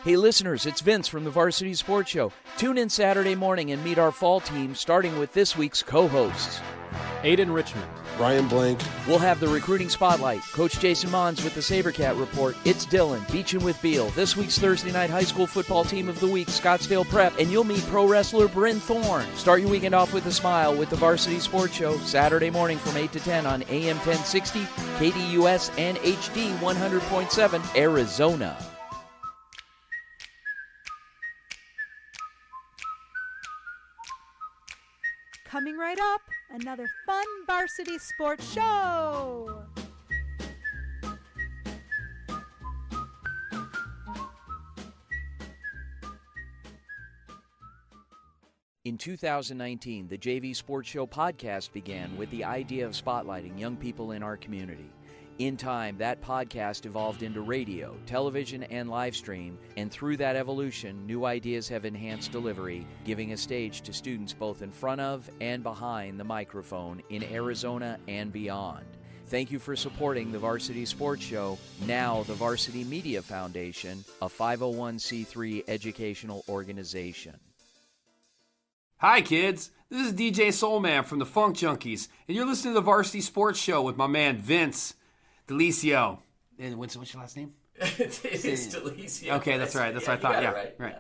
Hey listeners, it's Vince from the Varsity Sports Show. Tune in Saturday morning and meet our fall team, starting with this week's co-hosts. Aiden Richmond. Ryan Blank. We'll have the recruiting spotlight. Coach Jason Mons with the SaberCat Report. It's Dylan, Beachin' with Beal. This week's Thursday night high school football team of the week, Scottsdale Prep. And you'll meet pro wrestler Bryn Thorne. Start your weekend off with a smile with the Varsity Sports Show, Saturday morning from 8 to 10 on AM 1060, KDUS, and HD 100.7, Arizona. Coming right up, another fun Varsity Sports Show. In 2019, the JV Sports Show podcast began with the idea of spotlighting young people in our community. In time, that podcast evolved into radio, television, and live stream, and through that evolution, new ideas have enhanced delivery, giving a stage to students both in front of and behind the microphone in Arizona and beyond. Thank you for supporting the Varsity Sports Show, now the Varsity Media Foundation, a 501c3 educational organization. Hi, kids. This is DJ Soulman from the Funk Junkies, and you're listening to the Varsity Sports Show with my man Vince Delicio. And what's your last name? It's Delicio. Okay, that's right. That's what I thought. Yeah, right.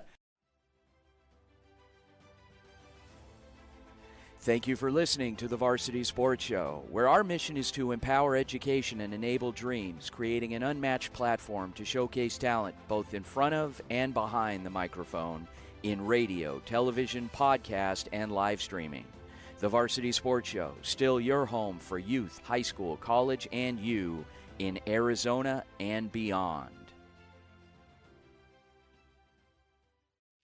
Thank you for listening to the Varsity Sports Show, where our mission is to empower education and enable dreams, creating an unmatched platform to showcase talent both in front of and behind the microphone in radio, television, podcast, and live streaming. The Varsity Sports Show, still your home for youth, high school, college, and you in Arizona and beyond.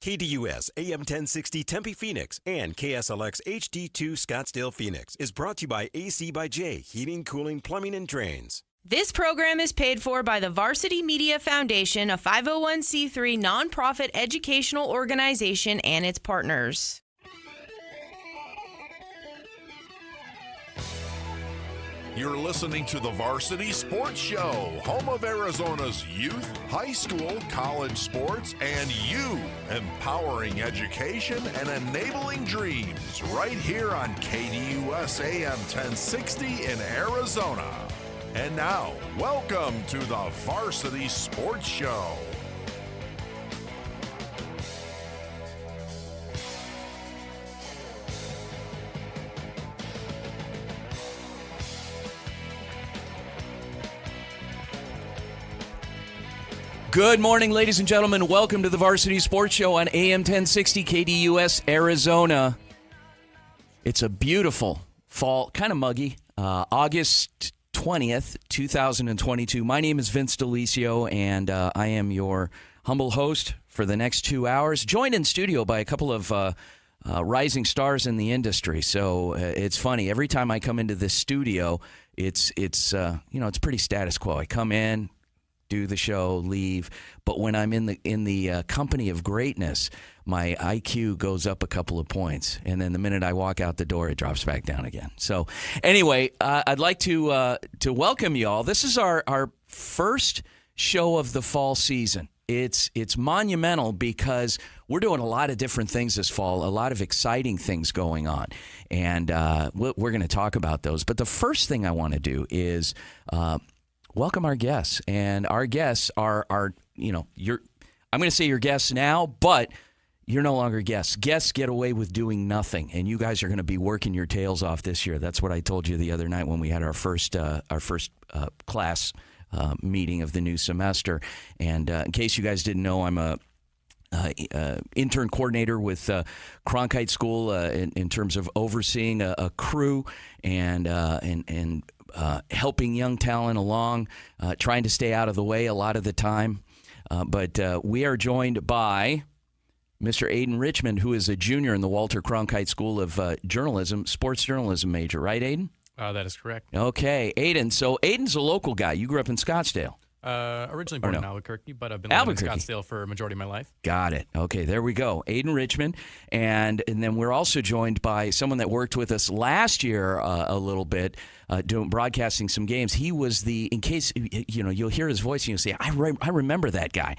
KDUS AM 1060 Tempe Phoenix and KSLX HD2 Scottsdale Phoenix is brought to you by AC by J, Heating, Cooling, Plumbing, and Drains. This program is paid for by the Varsity Media Foundation, a 501c3 nonprofit educational organization, and its partners. You're listening to the Varsity Sports Show, home of Arizona's youth, high school, college sports, and you, empowering education and enabling dreams, right here on KDUS AM 1060 in Arizona. And now, welcome to the Varsity Sports Show. Good morning, ladies and gentlemen. Welcome to the Varsity Sports Show on AM 1060 KDUS, Arizona. It's a beautiful fall, kind of muggy, August 20th, 2022. My name is Vince Delicio, and I am your humble host for the next 2 hours, joined in studio by a couple of rising stars in the industry. So it's funny. Every time I come into this studio, it's pretty status quo. I come in, do the show, leave. But when I'm in the company of greatness, my IQ goes up a couple of points, and then the minute I walk out the door, it drops back down again. So anyway, I'd like to welcome you all. This is our first show of the fall season. It's monumental because we're doing a lot of different things this fall, a lot of exciting things going on, and we're going to talk about those. But the first thing I want to do is welcome our guests, and our guests are I'm going to say your guests now, but you're no longer guests. Guests get away with doing nothing, and you guys are going to be working your tails off this year. That's what I told you the other night when we had our first class meeting of the new semester. And in case you guys didn't know, I'm a intern coordinator with Cronkite School in terms of overseeing a crew and helping young talent along, trying to stay out of the way a lot of the time. But we are joined by Mr. Aiden Richmond, who is a junior in the Walter Cronkite School of Journalism, sports journalism major. Right, Aiden? That is correct. Okay, Aiden. So Aiden's a local guy. You grew up in Scottsdale. Originally born no? in Albuquerque, but I've been living in Albuquerque. Scottsdale for a majority of my life. Got it. Okay, there we go. Aiden Richmond. And then we're also joined by someone that worked with us last year a little bit, broadcasting some games. He was in case, you'll hear his voice and you'll say, I remember that guy.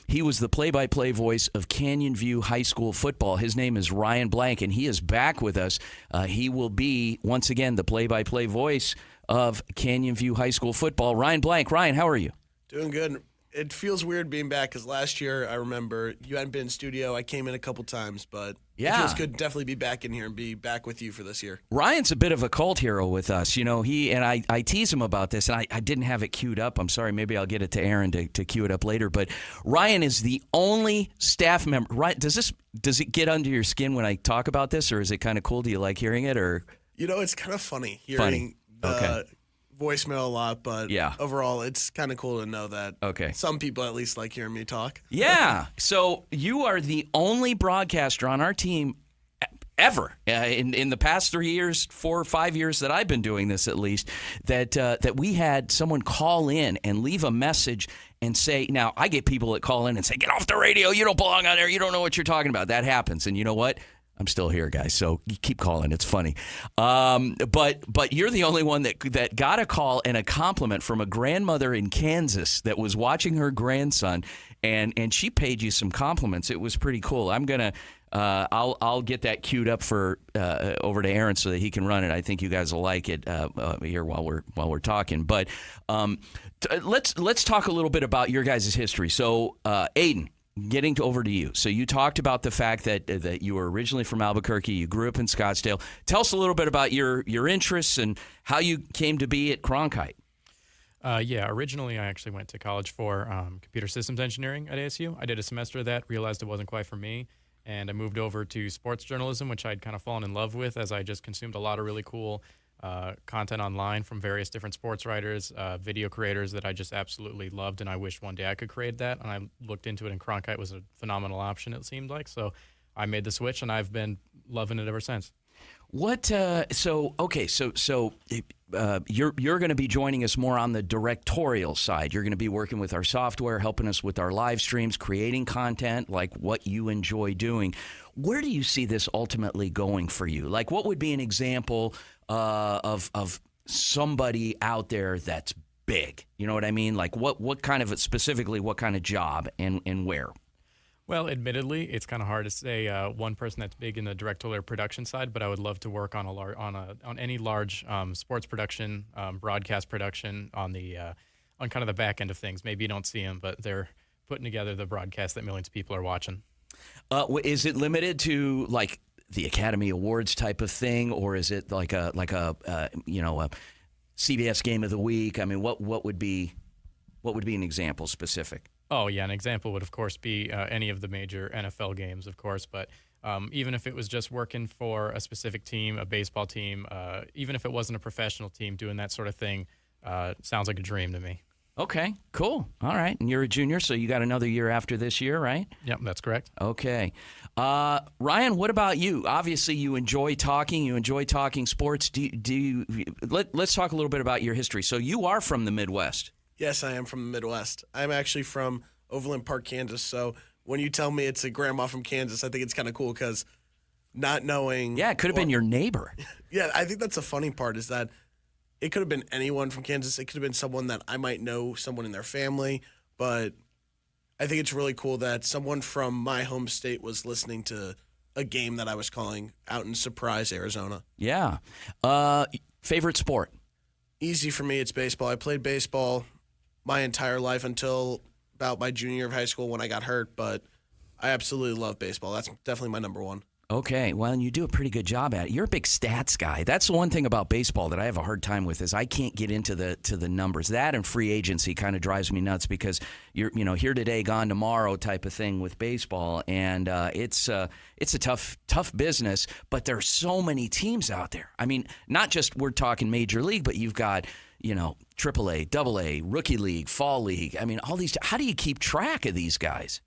He was the play-by-play voice of Canyon View High School football. His name is Ryan Blank, and he is back with us. He will be, once again, the play-by-play voice of Canyon View High School football. Ryan Blank. Ryan, how are you? Doing good. It feels weird being back because last year, I remember you hadn't been in studio. I came in a couple times, but it feels good to definitely be back in here and be back with you for this year. Ryan's a bit of a cult hero with us. I tease him about this, and I didn't have it queued up. I'm sorry. Maybe I'll get it to Aaron to queue it up later. But Ryan is the only staff member. Ryan, does it get under your skin when I talk about this, or is it kind of cool? Do you like hearing it, or? It's kind of funny hearing the voicemail a lot, but overall, it's kind of cool to know that some people at least like hearing me talk. Yeah. So you are the only broadcaster on our team ever in the past 4 or 5 years that I've been doing this, at least, that we had someone call in and leave a message and say, now I get people that call in and say, get off the radio, you don't belong on there, you don't know what you're talking about. That happens. And you know what? I'm still here, guys, so you keep calling. It's funny. But you're the only one that got a call and a compliment from a grandmother in Kansas that was watching her grandson, and she paid you some compliments. It was pretty cool. I'll get that queued up for over to Aaron so that he can run it. I think you guys will like it here while we're talking. But let's talk a little bit about your guys' history. So Aiden, getting over to you. So you talked about the fact that you were originally from Albuquerque. You grew up in Scottsdale. Tell us a little bit about your interests and how you came to be at Cronkite. Originally I actually went to college for computer systems engineering at ASU. I did a semester of that, realized it wasn't quite for me, and I moved over to sports journalism, which I'd kind of fallen in love with as I just consumed a lot of really cool content online from various different sports writers, video creators that I just absolutely loved, and I wished one day I could create that. And I looked into it, and Cronkite was a phenomenal option, it seemed like. So I made the switch, and I've been loving it ever since. What? So you're going to be joining us more on the directorial side. You're going to be working with our software, helping us with our live streams, creating content like what you enjoy doing. Where do you see this ultimately going for you? Like, what would be an example of somebody out there that's big? You know what I mean? Like, what kind of specifically what kind of job and where? Well, admittedly, it's kind of hard to say one person that's big in the directorial production side, but I would love to work on on any large sports production, broadcast production on kind of the back end of things. Maybe you don't see them, but they're putting together the broadcast that millions of people are watching. Is it limited to like the Academy Awards type of thing, or is it like a CBS Game of the Week? I mean, what would be an example specific? Oh, yeah. An example would, of course, be any of the major NFL games, of course. But even if it was just working for a specific team, a baseball team, even if it wasn't a professional team, doing that sort of thing sounds like a dream to me. Okay, cool. All right. And you're a junior, so you got another year after this year, right? Yep, that's correct. Okay. Ryan, what about you? Obviously, you enjoy talking. You enjoy talking sports. Let's talk a little bit about your history. So you are from the Midwest. Yes, I am from the Midwest. I'm actually from Overland Park, Kansas. So when you tell me it's a grandma from Kansas, I think it's kind of cool because not knowing. Yeah, it could have been your neighbor. Yeah, I think that's the funny part is that it could have been anyone from Kansas. It could have been someone that I might know, someone in their family. But I think it's really cool that someone from my home state was listening to a game that I was calling out in Surprise, Arizona. Yeah. Favorite sport? Easy for me, it's baseball. I played baseball my entire life until about my junior year of high school when I got hurt, but I absolutely love baseball. That's definitely my number one. Okay, well, and you do a pretty good job at it. You're a big stats guy. That's the one thing about baseball that I have a hard time with is I can't get into the numbers. That and free agency kind of drives me nuts because you're here today, gone tomorrow type of thing with baseball, and it's a tough business. But there's so many teams out there. I mean, not just we're talking major league, but you've got AAA, AA, rookie league, fall league. I mean, all these. How do you keep track of these guys?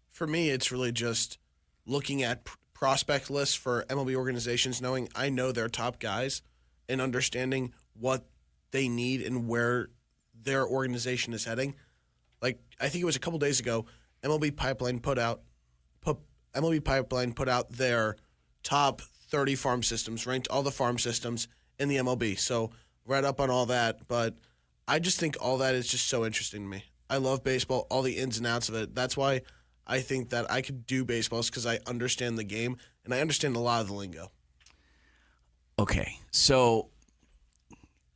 For me, it's really just looking at prospect lists for MLB organizations, knowing I know their top guys and understanding what they need and where their organization is heading. Like, I think it was a couple days ago, MLB Pipeline put out their top 30 farm systems, ranked all the farm systems in the MLB. So read up on all that, but I just think all that is just so interesting to me. I love baseball, all the ins and outs of it. That's why I think that I could do baseball, because I understand the game and I understand a lot of the lingo. Okay, so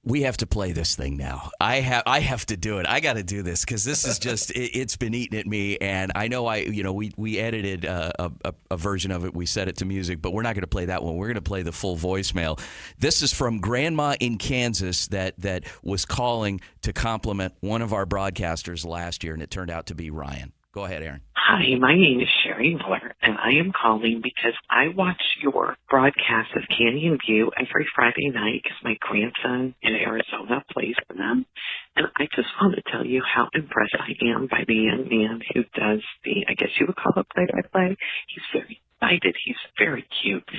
we have to play this thing now. I have to do it. I got to do this because this is just it's been eating at me. And I know we edited a version of it. We set it to music, but we're not going to play that one. We're going to play the full voicemail. This is from Grandma in Kansas that was calling to compliment one of our broadcasters last year, and it turned out to be Ryan. Go ahead, Aaron. Hi, my name is Sherry Miller, and I am calling because I watch your broadcast of Canyon View every Friday night because my grandson in Arizona plays for them. And I just want to tell you how impressed I am by the young man who does the, I guess you would call it play-by-play. He's very excited. He's very cute.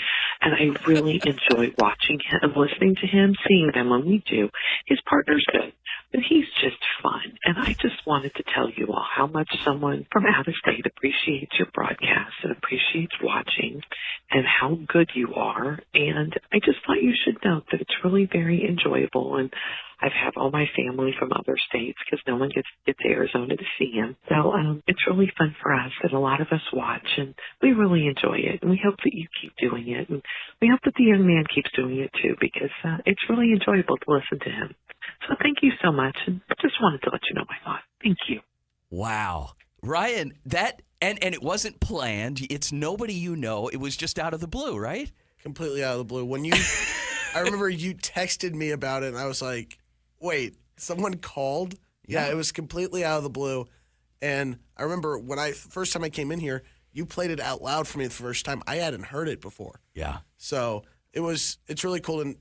And I really enjoy watching him and listening to him, seeing them when we do. His partner's good, but he's just fun. And I just wanted to tell you all how much someone from out of state appreciates your broadcast and appreciates watching and how good you are. And I just thought you should know that it's really very enjoyable. And I've had all my family from other states because no one gets to Arizona to see him. So it's really fun for us, and a lot of us watch, and we really enjoy it. And we hope that you keep doing it, and we hope that the young man keeps doing it too, because it's really enjoyable to listen to him. So thank you so much, and I just wanted to let you know my thought. Thank you. Wow. Ryan, that and it wasn't planned. It's nobody you know. It was just out of the blue, right? Completely out of the blue. When you, I remember you texted me about it, and I was like, wait, someone called? Yeah, it was completely out of the blue. And I remember when first time I came in here, you played it out loud for me the first time. I hadn't heard it before. Yeah. So it's really cool to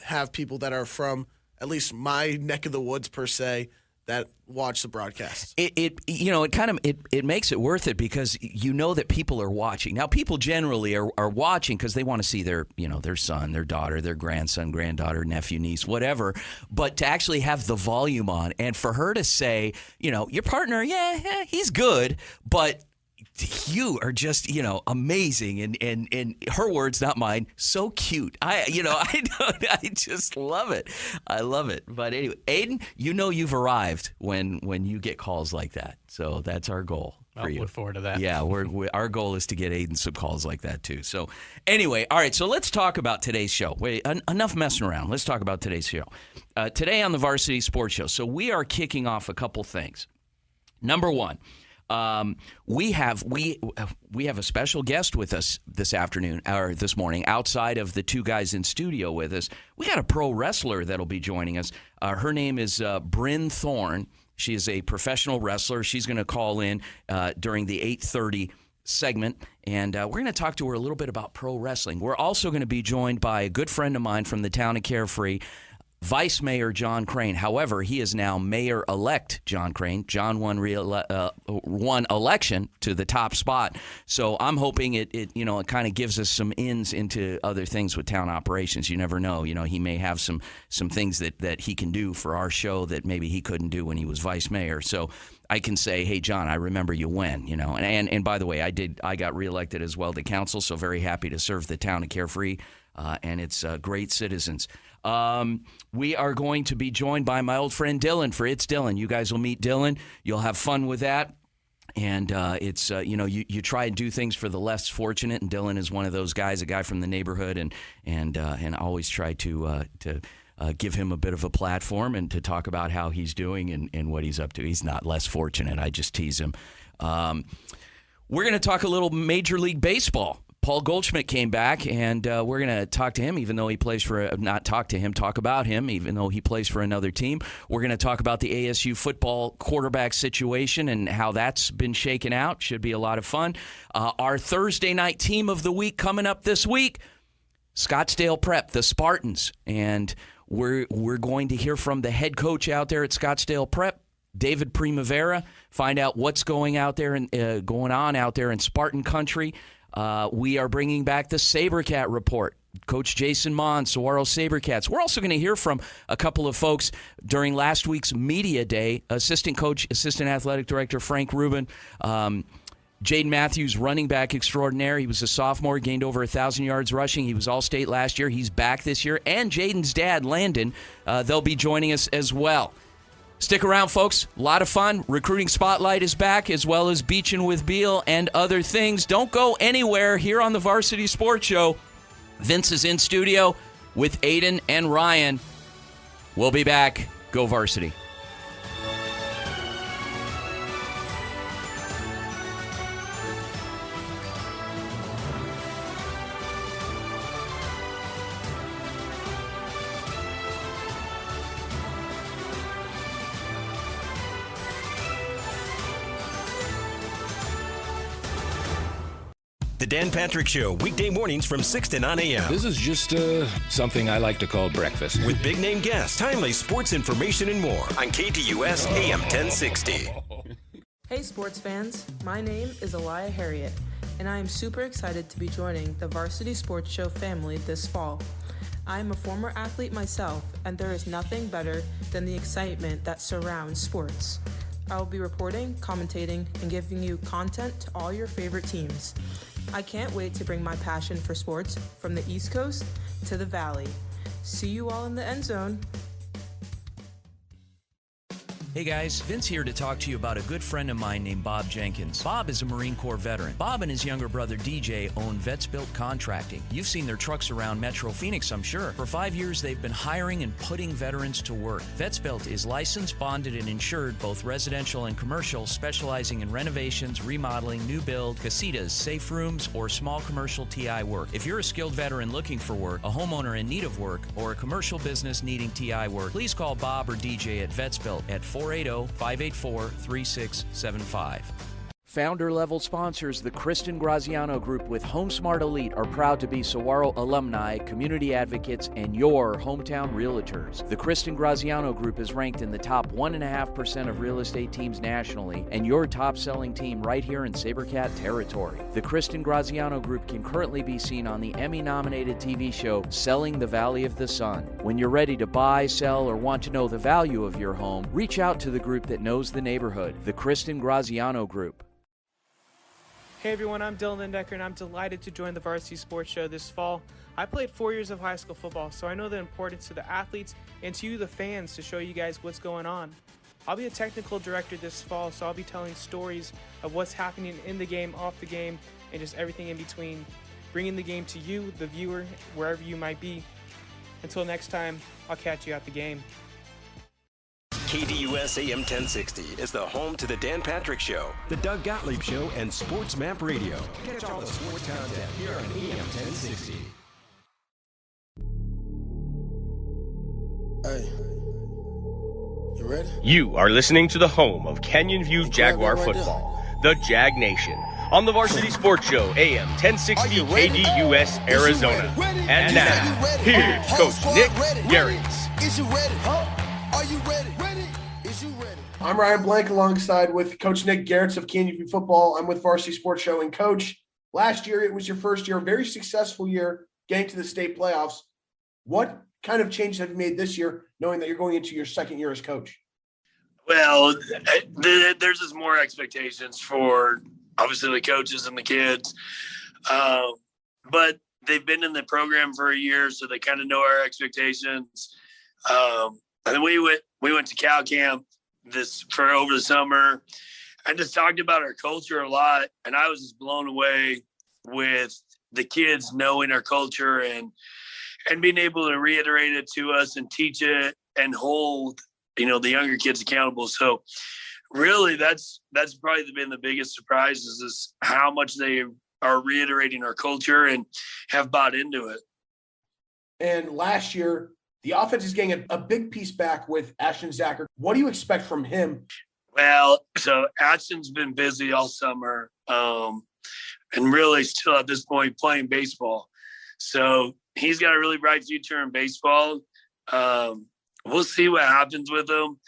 have people that are from at least my neck of the woods per se that watch the broadcast. It makes it worth it because you know that people are watching. Now, people generally are watching because they want to see their son, their daughter, their grandson, granddaughter, nephew, niece, whatever. But to actually have the volume on and for her to say, your partner, he's good, but you are just, amazing. And her words, not mine, so cute. I just love it. I love it. But anyway, Aiden, you've arrived when you get calls like that. So that's our goal for you. Look forward to that. Yeah, our goal is to get Aiden some calls like that too. So anyway, all right, so let's talk about today's show. Wait, enough messing around. Let's talk about today's show. Today on the Varsity Sports Show. So we are kicking off a couple things. Number one, we have a special guest with us this afternoon or this morning outside of the two guys in studio with us. We got a pro wrestler that'll be joining us. Her name is Bryn Thorne. She is a professional wrestler. She's going to call in during the 8:30 segment, and we're going to talk to her a little bit about pro wrestling. We're also going to be joined by a good friend of mine from the town of Carefree, Vice Mayor John Crane. However, he is now Mayor-elect John Crane. John won election to the top spot. So I'm hoping it kind of gives us some ins into other things with town operations. You never know. He may have some things that he can do for our show that maybe he couldn't do when he was vice mayor. So I can say, hey, John, I remember you when, And by the way, I got reelected as well to council, so very happy to serve the town of Carefree and its great citizens. We are going to be joined by my old friend Dylan for It's Dylan. You guys will meet Dylan. You'll have fun with that. And it's, you try and do things for the less fortunate. And Dylan is one of those guys, a guy from the neighborhood, and always try to give him a bit of a platform and to talk about how he's doing and what he's up to. He's not less fortunate. I just tease him. We're going to talk a little Major League Baseball. Paul Goldschmidt came back, and we're going to talk to him, even though he plays talk about him, even though he plays for another team. We're going to talk about the ASU football quarterback situation and how that's been shaken out. Should be a lot of fun. Our Thursday night team of the week coming up this week, Scottsdale Prep, the Spartans. And we're going to hear from the head coach out there at Scottsdale Prep, David Primavera, find out what's going on out there in Spartan country. We are bringing back the SaberCat report. Coach Jason Mon, Saguaro Sabercats. We're also going to hear from a couple of folks during last week's media day. Assistant athletic director Frank Rubin, Jaden Matthews, running back extraordinaire. He was a sophomore, gained over 1,000 yards rushing. He was All-State last year. He's back this year. And Jaden's dad, Landon, they'll be joining us as well. Stick around, folks. A lot of fun. Recruiting Spotlight is back, as well as Beachin' with Beal and other things. Don't go anywhere here on the Varsity Sports Show. Vince is in studio with Aiden and Ryan. We'll be back. Go Varsity. The Dan Patrick Show, weekday mornings from 6 to 9 a.m. This is just something I like to call breakfast. With big name guests, timely sports information, and more on KDUS AM 1060. Hey sports fans, my name is Elia Harriet, and I am super excited to be joining the Varsity Sports Show family this fall. I am a former athlete myself, and there is nothing better than the excitement that surrounds sports. I will be reporting, commentating, and giving you content to all your favorite teams. I can't wait to bring my passion for sports from the East Coast to the Valley. See you all in the end zone. Hey guys, Vince here to talk to you about a good friend of mine named Bob Jenkins. Bob is a Marine Corps veteran. Bob and his younger brother DJ own Vets Built Contracting. You've seen their trucks around Metro Phoenix, I'm sure. For 5 years, they've been hiring and putting veterans to work. Vets Built is licensed, bonded, and insured, both residential and commercial, specializing in renovations, remodeling, new build, casitas, safe rooms, or small commercial TI work. If you're a skilled veteran looking for work, a homeowner in need of work, or a commercial business needing TI work, please call Bob or DJ at Vets Built at 480-584-3675. Founder-level sponsors, the Kristen Graziano Group with HomeSmart Elite, are proud to be Saguaro alumni, community advocates, and your hometown realtors. The Kristen Graziano Group is ranked in the top 1.5% of real estate teams nationally, and your top-selling team right here in Sabercat territory. The Kristen Graziano Group can currently be seen on the Emmy-nominated TV show Selling the Valley of the Sun. When you're ready to buy, sell, or want to know the value of your home, reach out to the group that knows the neighborhood, the Kristen Graziano Group. Hey everyone, I'm Dylan Lindecker, and I'm delighted to join the Varsity Sports Show this fall. I played 4 years of high school football, so I know the importance to the athletes and to you, the fans, to show you guys what's going on. I'll be a technical director this fall, so I'll be telling stories of what's happening in the game, off the game, and just everything in between, bringing the game to you, the viewer, wherever you might be. Until next time, I'll catch you at the game. KDUS AM 1060 is the home to the Dan Patrick Show, the Doug Gottlieb Show, and Sports Map Radio. Catch all the sports content here on AM 1060. Hey, you ready? You are listening to the home of Canyon View Jaguar football, the Jag Nation, on the Varsity Sports Show, AM 1060 KDUS Arizona. And now, here's Coach Nick Garris. Is you ready? Are you ready? Is you ready? I'm Ryan Blank alongside with Coach Nick Garretts of Canyon View Football. I'm with Varsity Sports Show. And Coach, last year it was your first year, a very successful year getting to the state playoffs. What kind of changes have you made this year, knowing that you're going into your second year as coach? Well, there's just more expectations for obviously the coaches and the kids. But they've been in the program for a year, so they kind of know our expectations. And then we went to Cal Camp for over the summer and just talked about our culture a lot. And I was just blown away with the kids knowing our culture and being able to reiterate it to us and teach it and hold, the younger kids accountable. So really that's probably been the biggest surprise is how much they are reiterating our culture and have bought into it. And last year, the offense is getting a big piece back with Ashton Zacher. What do you expect from him? Well, so Ashton's been busy all summer and really still at this point playing baseball. So he's got a really bright future in baseball. We'll see what happens with him.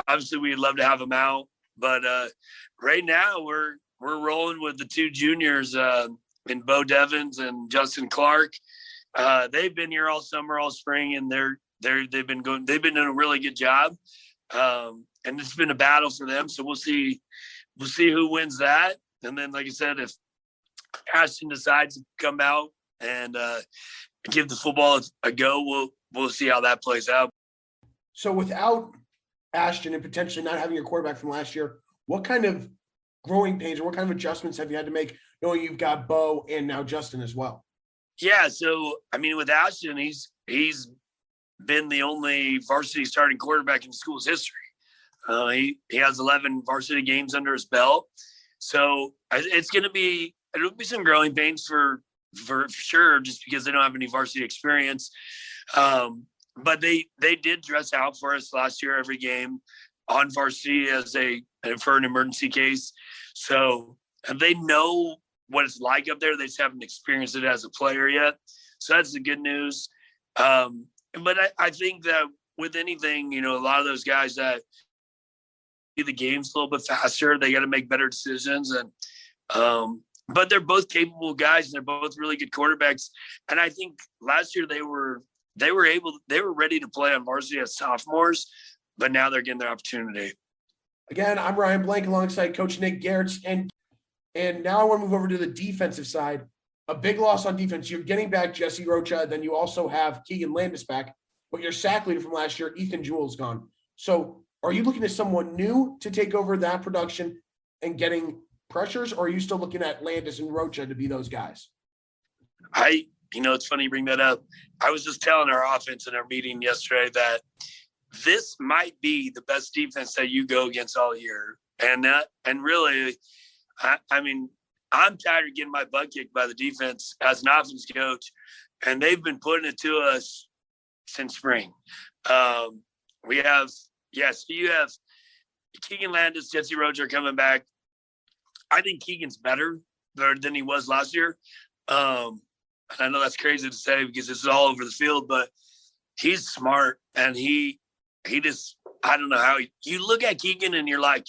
Obviously, we'd love to have him out. But right now, we're rolling with the two juniors in Bo Devins and Justin Clark. They've been here all summer, all spring, and they've been doing a really good job. And it's been a battle for them. So we'll see who wins that. And then, like I said, if Ashton decides to come out and give the football a go, we'll see how that plays out. So without Ashton and potentially not having your quarterback from last year, what kind of growing pains or what kind of adjustments have you had to make, knowing you've got Bo and now Justin as well? Yeah, so I mean, with Ashton, he's been the only varsity starting quarterback in school's history. He has 11 varsity games under his belt, so it'll be some growing pains for sure, just because they don't have any varsity experience. But they did dress out for us last year every game on varsity for an emergency case. So they know what it's like up there. They just haven't experienced it as a player yet. So that's the good news. But I think that with anything, a lot of those guys that see the games a little bit faster, they got to make better decisions. And but they're both capable guys, and they're both really good quarterbacks. And I think last year they were ready to play on varsity as sophomores, but now they're getting their opportunity. Again, I'm Ryan Blank alongside Coach Nick Gertz, and now I want to move over to the defensive side. A big loss on defense. You're getting back Jesse Rocha, then you also have Keegan Landis back, but your sack leader from last year, Ethan Jewell's gone. So are you looking at someone new to take over that production and getting pressures, or are you still looking at Landis and Rocha to be those guys? It's funny you bring that up. I was just telling our offense in our meeting yesterday that this might be the best defense that you go against all year. And really, I mean, I'm tired of getting my butt kicked by the defense as an offense coach, and they've been putting it to us since spring. You have Keegan Landis, Jesse Rocha coming back. I think Keegan's better than he was last year. I know that's crazy to say because this is all over the field, but he's smart, and he just, I don't know how you look at Keegan and you're like,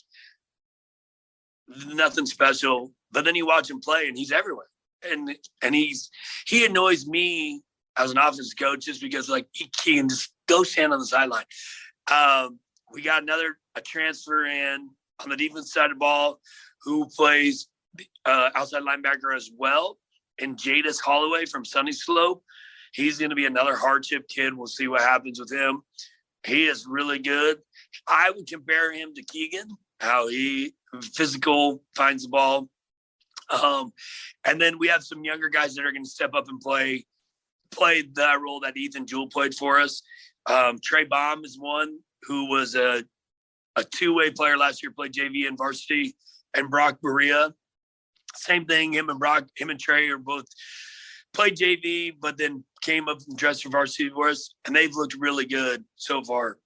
nothing special, but then you watch him play and he's everywhere. And he annoys me as an offensive coach just because he can just go stand on the sideline. We got a transfer in on the defense side of the ball who plays outside linebacker as well. And Jadis Holloway from Sunny Slope. He's going to be another hardship kid. We'll see what happens with him. He is really good. I would compare him to Keegan, how he physical, finds the ball. And then we have some younger guys that are going to step up and play that role that Ethan Jewell played for us. Trey Baum is one who was a two-way player last year, played JV and varsity, and Brock Berea. Same thing. Him and Trey are both played JV, but then came up and dressed for varsity for us, and they've looked really good so far.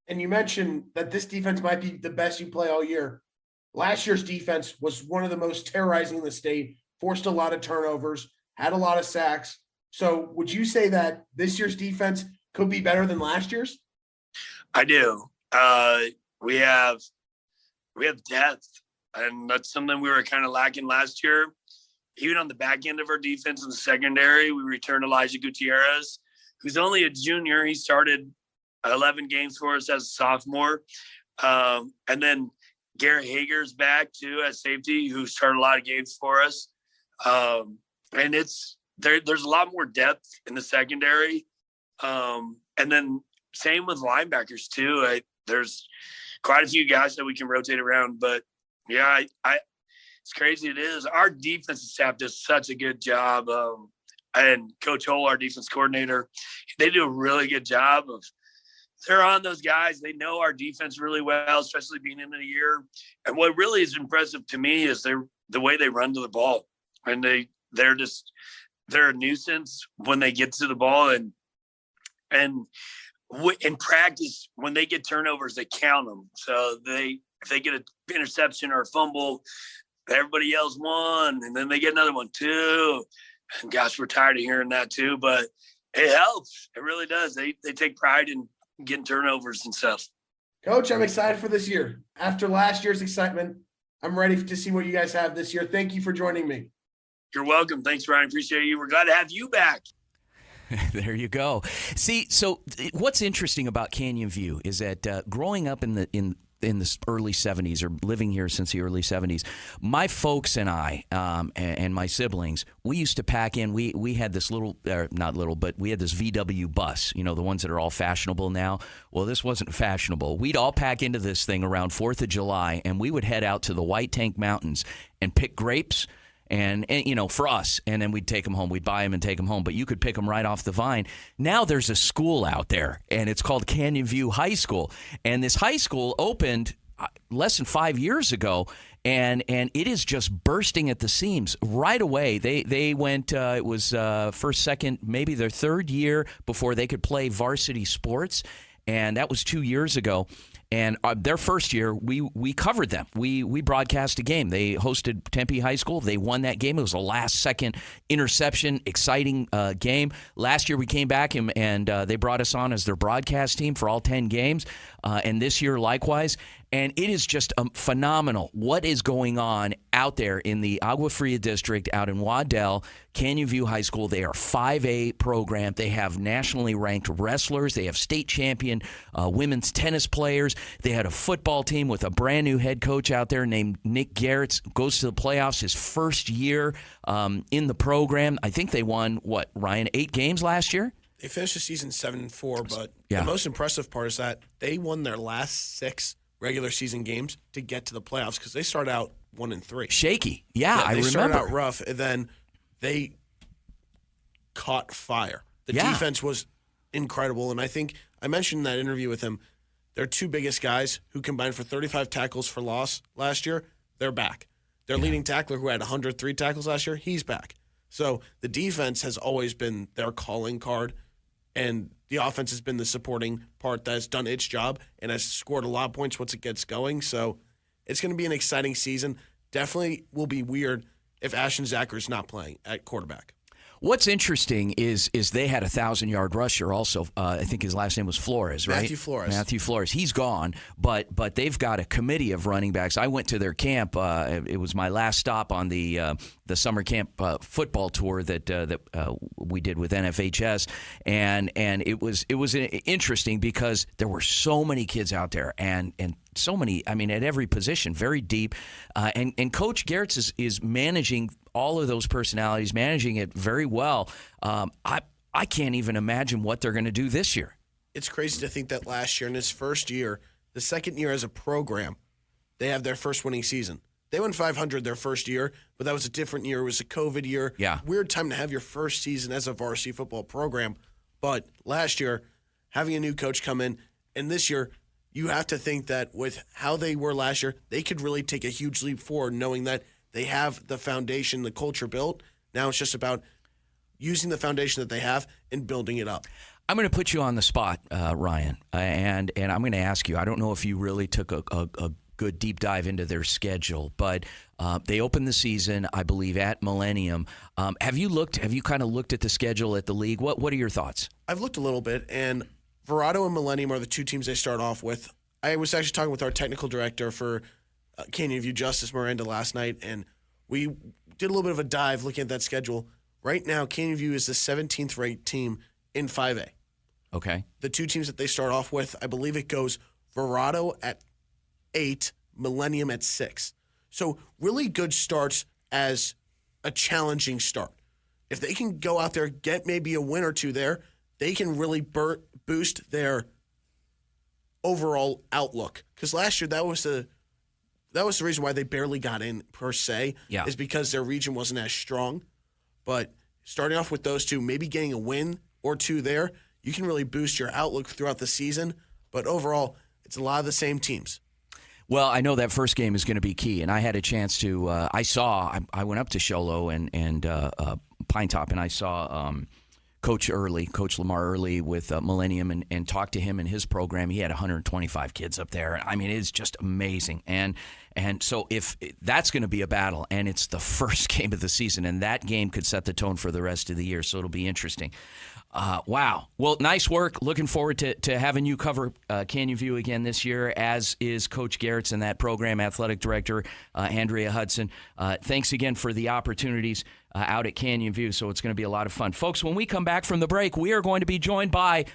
And you mentioned that this defense might be the best you play all year. Last year's defense was one of the most terrorizing in the state, forced a lot of turnovers, had a lot of sacks. So would you say that this year's defense could be better than last year's? I do. We have depth. And that's something we were kind of lacking last year. Even on the back end of our defense in the secondary, we returned Elijah Gutierrez, who's only a junior. He started 11 games for us as a sophomore. And then Garrett Hager's back, too, at safety, who started a lot of games for us. And there's a lot more depth in the secondary. And then same with linebackers, too. There's quite a few guys that we can rotate around, but yeah, it's crazy. It is. Our defensive staff does such a good job. And Coach Hull, our defense coordinator, they do a really good job they're on those guys. They know our defense really well, especially being into the year. And what really is impressive to me is the way they run to the ball. And they're a nuisance when they get to the ball. And in practice, when they get turnovers, they count them. So if they get an interception or a fumble, everybody yells one, and then they get another one too. And gosh, we're tired of hearing that too, but it helps. It really does. They take pride in getting turnovers and stuff. Coach, I'm excited for this year. After last year's excitement, I'm ready to see what you guys have this year. Thank you for joining me. You're welcome. Thanks, Ryan. Appreciate you. We're glad to have you back. There you go. See, so what's interesting about Canyon View is that growing up in the early 70s, or living here since the early 70s, my folks and I and my siblings, we used to pack in. We had this not little, but we had this VW bus, the ones that are all fashionable now. Well, this wasn't fashionable. We'd all pack into this thing around 4th of July, and we would head out to the White Tank Mountains and pick grapes. And for us, and then we'd take them home. We'd buy them and take them home, but you could pick them right off the vine. Now there's a school out there, and it's called Canyon View High School. And this high school opened less than 5 years ago, and it is just bursting at the seams right away. They went, it was first, second, maybe their third year before they could play varsity sports, and that was 2 years ago. And their first year, we covered them. We broadcast a game. They hosted Tempe High School. They won that game. It was a last-second interception, exciting game. Last year, we came back and they brought us on as their broadcast team for all 10 games. And this year, likewise. And it is just phenomenal what is going on out there in the Agua Fria district out in Waddell, Canyon View High School. They are 5A program. They have nationally ranked wrestlers. They have state champion women's tennis players. They had a football team with a brand new head coach out there named Nick Garrett. Goes to the playoffs his first year in the program. I think they won, Ryan, 8 games last year? They finished the season 7-4, but Yeah. the most impressive part is that they won their last 6 regular season games to get to the playoffs because they started out 1-3. Shaky. Yeah, I remember. They started out rough, and then they caught fire. The defense was incredible, and I think I mentioned in that interview with him, their 2 biggest guys who combined for 35 tackles for loss last year, they're back. Their leading tackler who had 103 tackles last year, he's back. So the defense has always been their calling card, and the offense has been the supporting part that has done its job and has scored a lot of points once it gets going. So it's going to be an exciting season. Definitely will be weird if Ashton Zacher is not playing at quarterback. What's interesting is they had a 1,000-yard rusher also. I think his last name was Flores, right? Matthew Flores. He's gone, but they've got a committee of running backs. I went to their camp. It was my last stop on the summer camp football tour that we did with NFHS, and it was interesting because there were so many kids out there and so many. I mean, at every position, very deep. And Coach Garrett is managing all of those personalities, managing it very well. I can't even imagine what they're going to do this year. It's crazy to think that last year, in his first year, the second year as a program, they have their first winning season. They went 500 their first year, but that was a different year. It was a COVID year. Yeah. Weird time to have your first season as a varsity football program. But last year, having a new coach come in, and this year, you have to think that with how they were last year, they could really take a huge leap forward knowing that they have the foundation, the culture built. Now it's just about using the foundation that they have and building it up. I'm going to put you on the spot, Ryan, and I'm going to ask you. I don't know if you really took a good deep dive into their schedule, but they opened the season, I believe, at Millennium. Have you kind of looked at the schedule at the league? What are your thoughts? I've looked a little bit, and Verado and Millennium are the 2 teams they start off with. I was actually talking with our technical director for Canyon View, Justice Miranda, last night, and we did a little bit of a dive looking at that schedule. Right now, Canyon View is the 17th ranked team in 5A. Okay. The 2 teams that they start off with, I believe it goes Verado at 8, Millennium at 6. So really good starts as a challenging start. If they can go out there, get maybe a win or 2 there, they can really boost their overall outlook. Because last year, that was the reason why they barely got in, per se, is because their region wasn't as strong. But starting off with those 2, maybe getting a win or 2 there, you can really boost your outlook throughout the season. But overall, it's a lot of the same teams. Well, I know that first game is going to be key, and I had a chance to. I went up to Sholo and Pine Top, and I saw Coach Lamar Early with Millennium, and talked to him in his program. He had 125 kids up there. I mean, it's just amazing. And so if that's going to be a battle, and it's the first game of the season, and that game could set the tone for the rest of the year, so it'll be interesting. Wow. Well, nice work. Looking forward to having you cover Canyon View again this year, as is Coach Garrett's and that program athletic director, Andrea Hudson. Thanks again for the opportunities out at Canyon View, so it's going to be a lot of fun. Folks, when we come back from the break, we are going to be joined by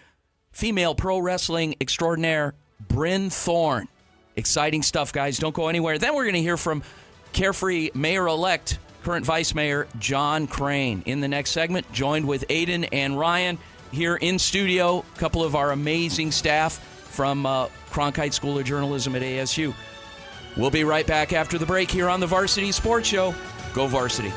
female pro wrestling extraordinaire Bryn Thorne. Exciting stuff, guys. Don't go anywhere. Then we're going to hear from Carefree Mayor-elect, current Vice Mayor John Crane. In the next segment, joined with Aiden and Ryan here in studio, a couple of our amazing staff from Cronkite School of Journalism at ASU. We'll be right back after the break here on the Varsity Sports Show. Go Varsity.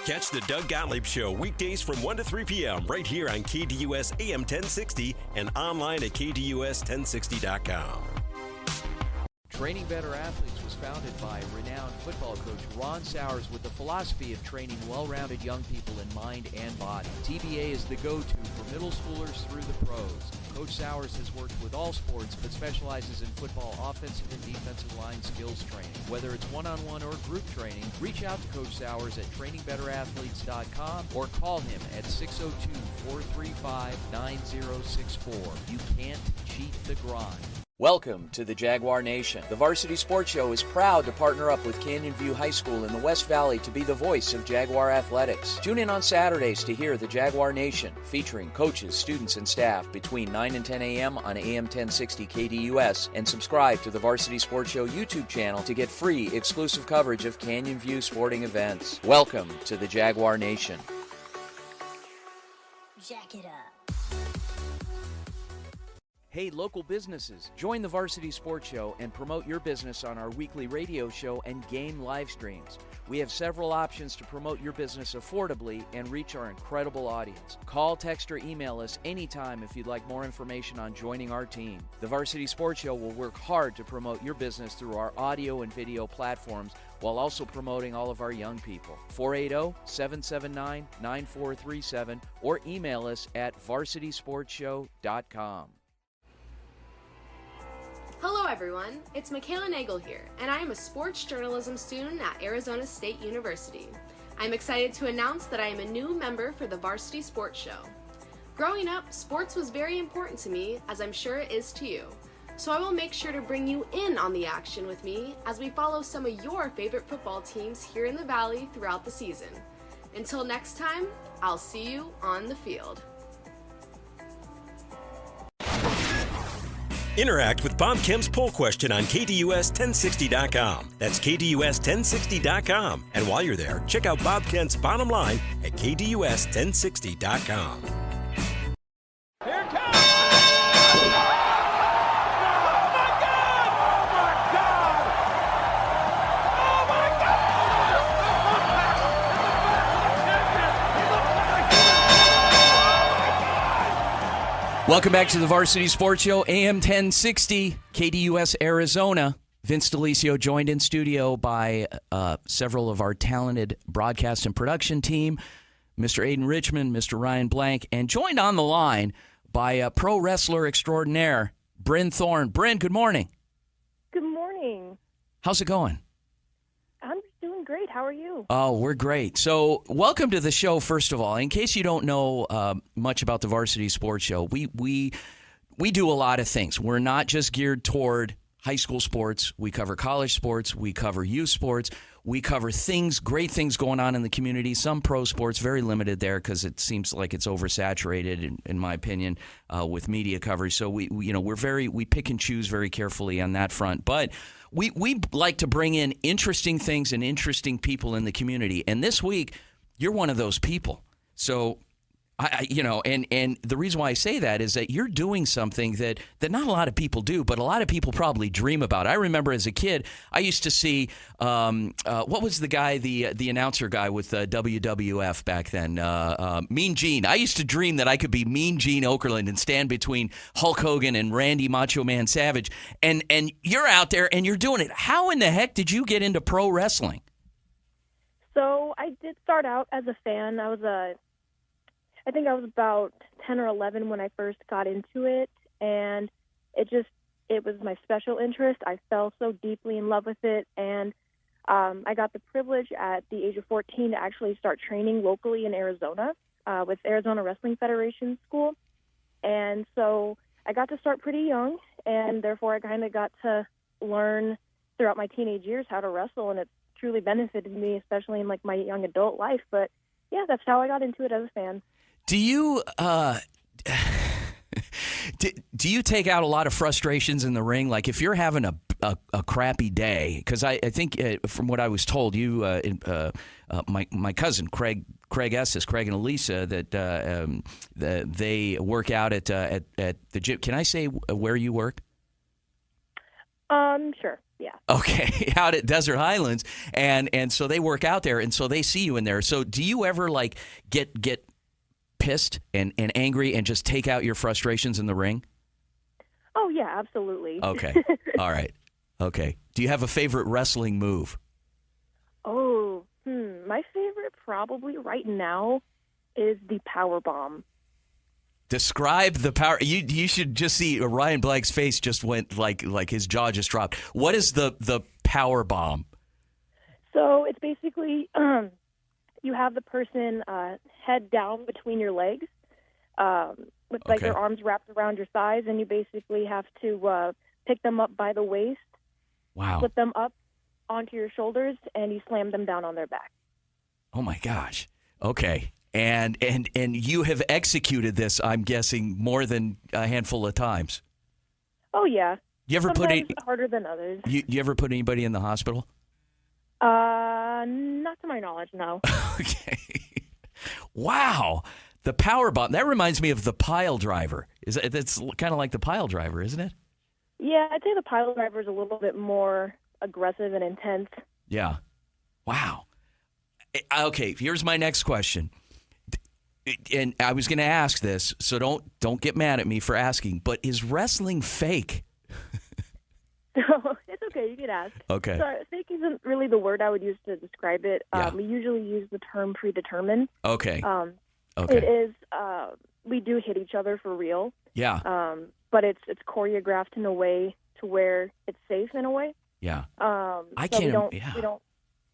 Catch the Doug Gottlieb Show weekdays from 1 to 3 p.m. right here on KDUS AM 1060 and online at KDUS1060.com. Training Better Athletes was founded by renowned football coach Ron Sowers with the philosophy of training well-rounded young people in mind and body. TBA is the go-to for middle schoolers through the pros. Coach Sowers has worked with all sports but specializes in football offensive and defensive line skills training. Whether it's one-on-one or group training, reach out to Coach Sowers at trainingbetterAthletes.com or call him at 602-435-9064. You can't cheat the grind. Welcome to the Jaguar Nation. The Varsity Sports Show is proud to partner up with Canyon View High School in the West Valley to be the voice of Jaguar athletics. Tune in on Saturdays to hear the Jaguar Nation, featuring coaches, students, and staff between 9 and 10 a.m. on AM 1060 KDUS, and subscribe to the Varsity Sports Show YouTube channel to get free exclusive coverage of Canyon View sporting events. Welcome to the Jaguar Nation. Jack it up. Hey, local businesses, join the Varsity Sports Show and promote your business on our weekly radio show and game live streams. We have several options to promote your business affordably and reach our incredible audience. Call, text, or email us anytime if you'd like more information on joining our team. The Varsity Sports Show will work hard to promote your business through our audio and video platforms while also promoting all of our young people. 480-779-9437 or email us at varsitysportshow.com. Hello everyone, it's Michaela Nagel here, and I am a sports journalism student at Arizona State University. I'm excited to announce that I am a new member for the Varsity Sports Show. Growing up, sports was very important to me, as I'm sure it is to you. So I will make sure to bring you in on the action with me as we follow some of your favorite football teams here in the Valley throughout the season. Until next time, I'll see you on the field. Interact with Bob Kim's poll question on KDUS1060.com. That's KDUS1060.com. And while you're there, check out Bob Kent's bottom line at KDUS1060.com. Here it comes! Welcome back to the Varsity Sports Show, AM 1060, KDUS, Arizona. Vince DeLisio joined in studio by several of our talented broadcast and production team, Mr. Aiden Richmond, Mr. Ryan Blank, and joined on the line by pro wrestler extraordinaire, Bryn Thorne. Bryn, good morning. Good morning. How's it going? I'm doing great. How are you? Oh, we're great. So welcome to the show, first of all. In case you don't know much about the Varsity Sports Show, we do a lot of things. We're not just geared toward high school sports. We cover college sports. We cover youth sports. We cover things, great things going on in the community. Some pro sports, very limited there because it seems like it's oversaturated, in my opinion, with media coverage. So we pick and choose very carefully on that front. But we like to bring in interesting things and interesting people in the community. And this week, you're one of those people. So And the reason why I say that is that you're doing something that not a lot of people do, but a lot of people probably dream about. I remember as a kid, I used to see what was the guy, the announcer guy with WWF back then, Mean Gene. I used to dream that I could be Mean Gene Okerlund and stand between Hulk Hogan and Randy Macho Man Savage. And you're out there and you're doing it. How in the heck did you get into pro wrestling? So I did start out as a fan. I think I was about 10 or 11 when I first got into it, and it was my special interest. I fell so deeply in love with it, and I got the privilege at the age of 14 to actually start training locally in Arizona with Arizona Wrestling Federation School. And so I got to start pretty young, and therefore I kind of got to learn throughout my teenage years how to wrestle, and it's truly benefited me, especially in like my young adult life. But yeah, that's how I got into it as a fan. Do you do you take out a lot of frustrations in the ring? Like if you're having a crappy day, because I think from what I was told, you my cousin Craig and Elisa that they work out at the gym. Can I say where you work? Sure. Yeah. Okay, out at Desert Highlands, and so they work out there, and so they see you in there. So do you ever like get pissed and angry and just take out your frustrations in the ring? Oh, yeah, absolutely. Okay. All right. Okay. Do you have a favorite wrestling move? Oh, my favorite probably right now is the power bomb. Describe the power. You should just see Ryan Blank's face just went like his jaw just dropped. What is the power bomb? So it's basically you have the person head down between your legs with like their arms wrapped around your thighs, and you basically have to pick them up by the waist, flip them up onto your shoulders, and you slam them down on their back. Oh my gosh. Okay. And you have executed this, I'm guessing, more than a handful of times. Oh yeah. You ever Sometimes harder than others. You ever put anybody in the hospital? Not to my knowledge, no. Okay. Wow. The power bomb. That reminds me of the pile driver. That's kind of like the pile driver, isn't it? Yeah, I'd say the pile driver is a little bit more aggressive and intense. Yeah. Wow. Okay, here's my next question. And I was going to ask this, so don't get mad at me for asking, but is wrestling fake? It's okay, you can ask. Okay. So fake isn't really the word I would use to describe it. Yeah. We usually use the term predetermined. Okay. It is, we do hit each other for real. Yeah. But it's choreographed in a way to where it's safe in a way. Yeah. I can't. We don't.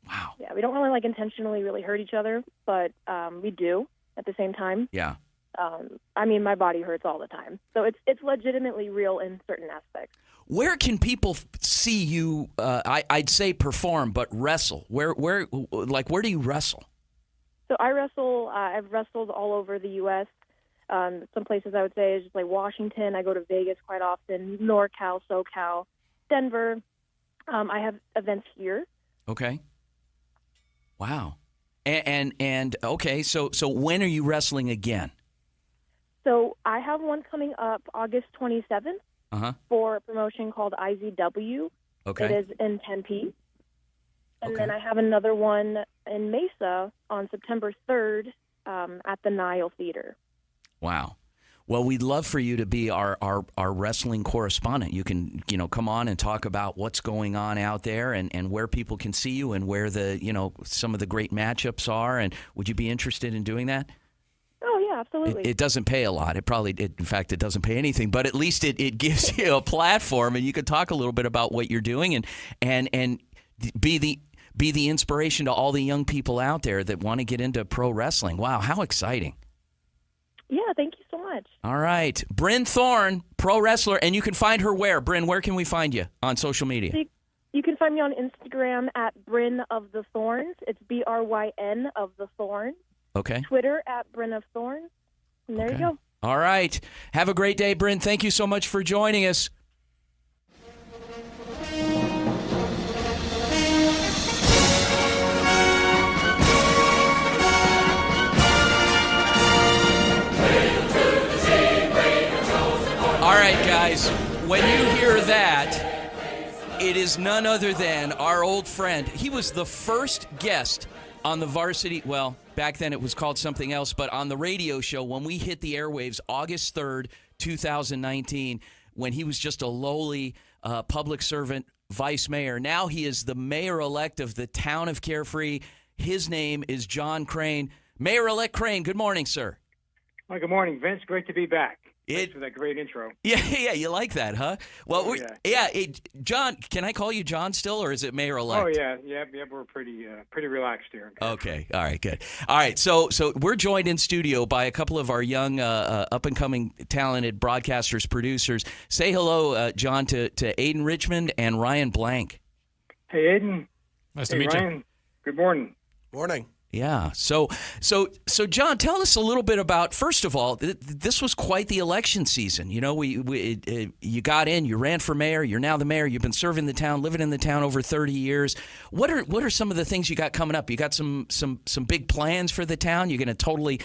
Wow. Yeah, we don't really like intentionally really hurt each other, but we do at the same time. Yeah. I mean, my body hurts all the time, so it's legitimately real in certain aspects. Where can people see you? I'd say perform, but wrestle. Where do you wrestle? So I wrestle. I've wrestled all over the U.S. Some places I would say is just like Washington. I go to Vegas quite often. NorCal, SoCal, Denver. I have events here. Okay. Wow. And okay. So when are you wrestling again? So I have one coming up August 27th. For a promotion called IZW. Okay. It is in Tempe. And then I have another one in Mesa on September 3rd at the Nile Theater. Wow. Well, we'd love for you to be our wrestling correspondent. You can, come on and talk about what's going on out there and where people can see you and where some of the great matchups are. And would you be interested in doing that? Oh, yeah, absolutely. It doesn't pay a lot. In fact, it doesn't pay anything, but at least it gives you a platform and you can talk a little bit about what you're doing and be the inspiration to all the young people out there that want to get into pro wrestling. Wow, how exciting. Yeah, thank you so much. All right. Bryn Thorne, pro wrestler, and you can find her where? Bryn, where can we find you on social media? You can find me on Instagram at Bryn of the Thorns. It's BRYN of the Thorns. Okay. Twitter at Bryn of Thorns. And there you go. All right. Have a great day, Bryn. Thank you so much for joining us. right, guys. When you hear that, it is none other than our old friend. He was the first guest on the Varsity, well, back then it was called something else, but on the radio show when we hit the airwaves August 3rd, 2019, when he was just a lowly public servant vice mayor. Now he is the mayor-elect of the town of Carefree. His name is John Crane. Mayor-elect Crane, good morning, sir. Well, good morning, Vince. Great to be back. Thanks for that great intro. Yeah, you like that, huh? Well, yeah. John, can I call you John still, or is it mayor-elect? Oh, yeah, we're pretty relaxed here. Okay, all right, good. All right, so we're joined in studio by a couple of our young, up-and-coming, talented broadcasters, producers. Say hello, John, to Aiden Richmond and Ryan Blank. Hey, Aiden. Nice to meet Ryan. you. Good morning. Morning. Yeah. So John, tell us a little bit about. First of all, this was quite the election season. You know, you got in, you ran for mayor, you're now the mayor. You've been serving the town, living in the town over 30 years. What are some of the things you got coming up? You got some big plans for the town. You're going to totally,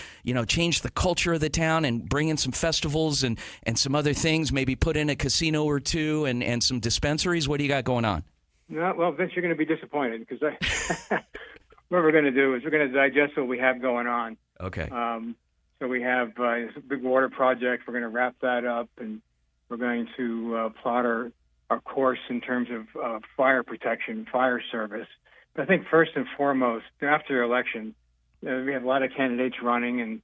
change the culture of the town and bring in some festivals and some other things. Maybe put in a casino or two and some dispensaries. What do you got going on? No, well, Vince, you're going to be disappointed because what we're going to do is we're going to digest what we have going on. Okay. So we have this big water project. We're going to wrap that up, and we're going to plot our course in terms of fire protection, fire service. But I think first and foremost, after the election, we have a lot of candidates running, and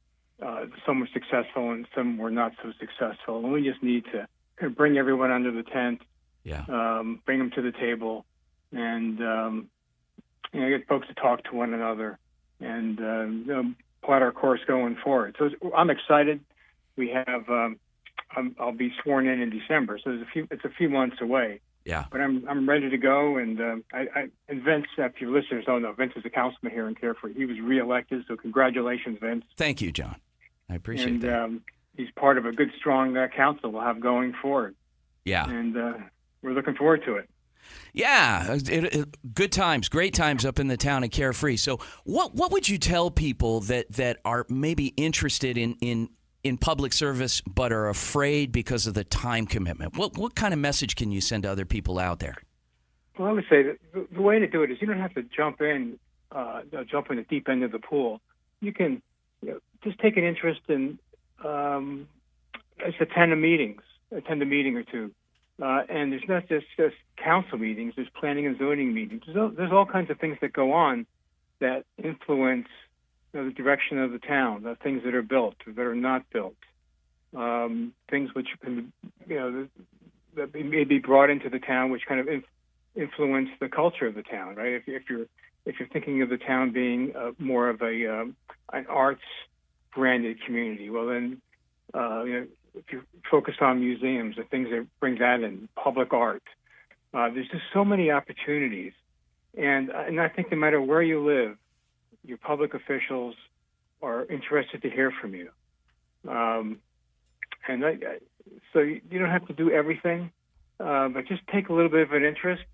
some were successful and some were not so successful. And we just need to kind of bring everyone under the tent, bring them to the table, and get folks to talk to one another and plot our course going forward. So I'm excited. We have I'll be sworn in December, so it's a few months away. Yeah. But I'm ready to go, and and Vince, if your listeners don't know, Vince is a councilman here in Carefree. He was reelected, so congratulations, Vince. Thank you, John. I appreciate that. He's part of a good, strong council we'll have going forward. Yeah. And we're looking forward to it. Yeah, good times, great times up in the town of Carefree. So what would you tell people that are maybe interested in public service but are afraid because of the time commitment? What kind of message can you send to other people out there? Well, I would say that the way to do it is you don't have to jump in the deep end of the pool. You can just take an interest in attend a meeting or two. And there's not just council meetings, there's planning and zoning meetings. There's all kinds of things that go on that influence the direction of the town, the things that are built, that are not built, things which can, that may be brought into the town, which kind of influence the culture of the town, right? If you're thinking of the town being more of an arts branded community, well then, if you focus on museums, the things that bring that in, public art, there's just so many opportunities. And I think no matter where you live, your public officials are interested to hear from you. So you don't have to do everything, but just take a little bit of an interest.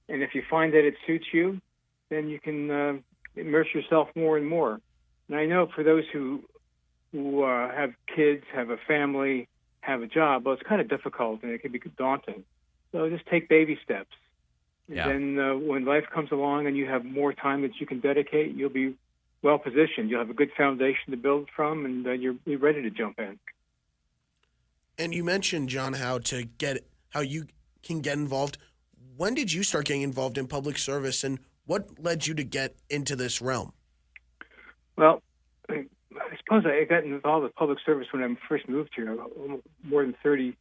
And if you find that it suits you, then you can immerse yourself more and more. And I know for those who have kids, have a family, have a job, well, it's kind of difficult and it can be daunting. So just take baby steps. And then when life comes along and you have more time that you can dedicate, you'll be well positioned. You'll have a good foundation to build from, and you're ready to jump in. And you mentioned, John, how you can get involved. When did you start getting involved in public service, and what led you to get into this realm? Well, I suppose I got involved with public service when I first moved here more than 30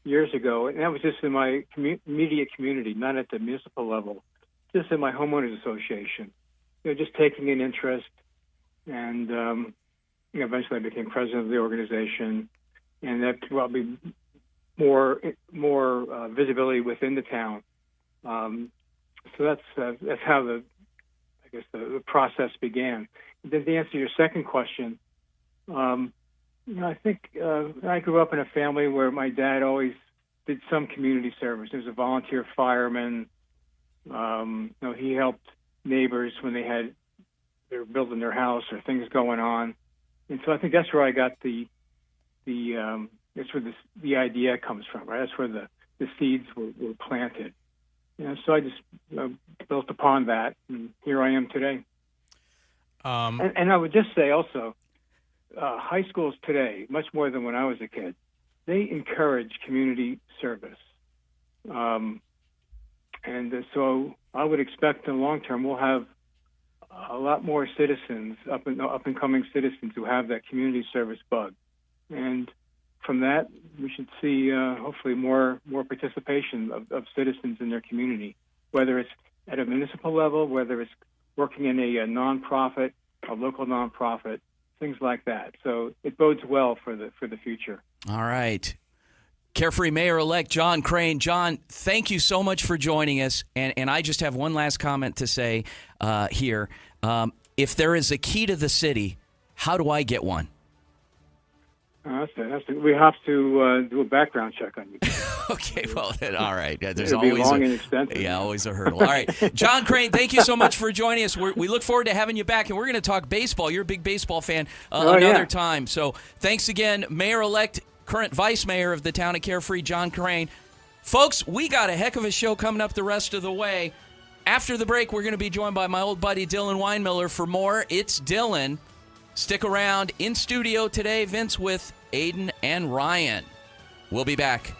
years ago, and that was just in my immediate community, not at the municipal level, just in my homeowners association. Just taking an interest, and eventually I became president of the organization, and that brought me more visibility within the town. So that's how the process began. And then to answer your second question, I think I grew up in a family where my dad always did some community service. He was a volunteer fireman. He helped neighbors when they were building their house or things going on. And so I think that's where I got the That's where the idea comes from, right? That's where the seeds were planted. So I just built upon that, and here I am today. And I would just say also, high schools today, much more than when I was a kid, they encourage community service. So I would expect in the long term we'll have a lot more citizens, up and coming citizens who have that community service bug. And from that, we should see hopefully more participation of citizens in their community, whether it's at a municipal level, whether it's working in a nonprofit, a local nonprofit, things like that. So it bodes well for the future. All right. Carefree Mayor-elect John Crane. John, thank you so much for joining us. And I just have one last comment to say here. If there is a key to the city, how do I get one? We have to do a background check on you. Okay, well, then, all right. There's It'll be always long and expensive. Yeah, always a hurdle. All right. John Crane, thank you so much for joining us. We look forward to having you back, and we're going to talk baseball. You're a big baseball fan another time. So thanks again, Mayor-elect, current Vice Mayor of the town of Carefree, John Crane. Folks, we got a heck of a show coming up the rest of the way. After the break, we're going to be joined by my old buddy Dylan Weinmiller for more. It's Dylan. Stick around. In studio today, Vince with Aiden and Ryan. We'll be back.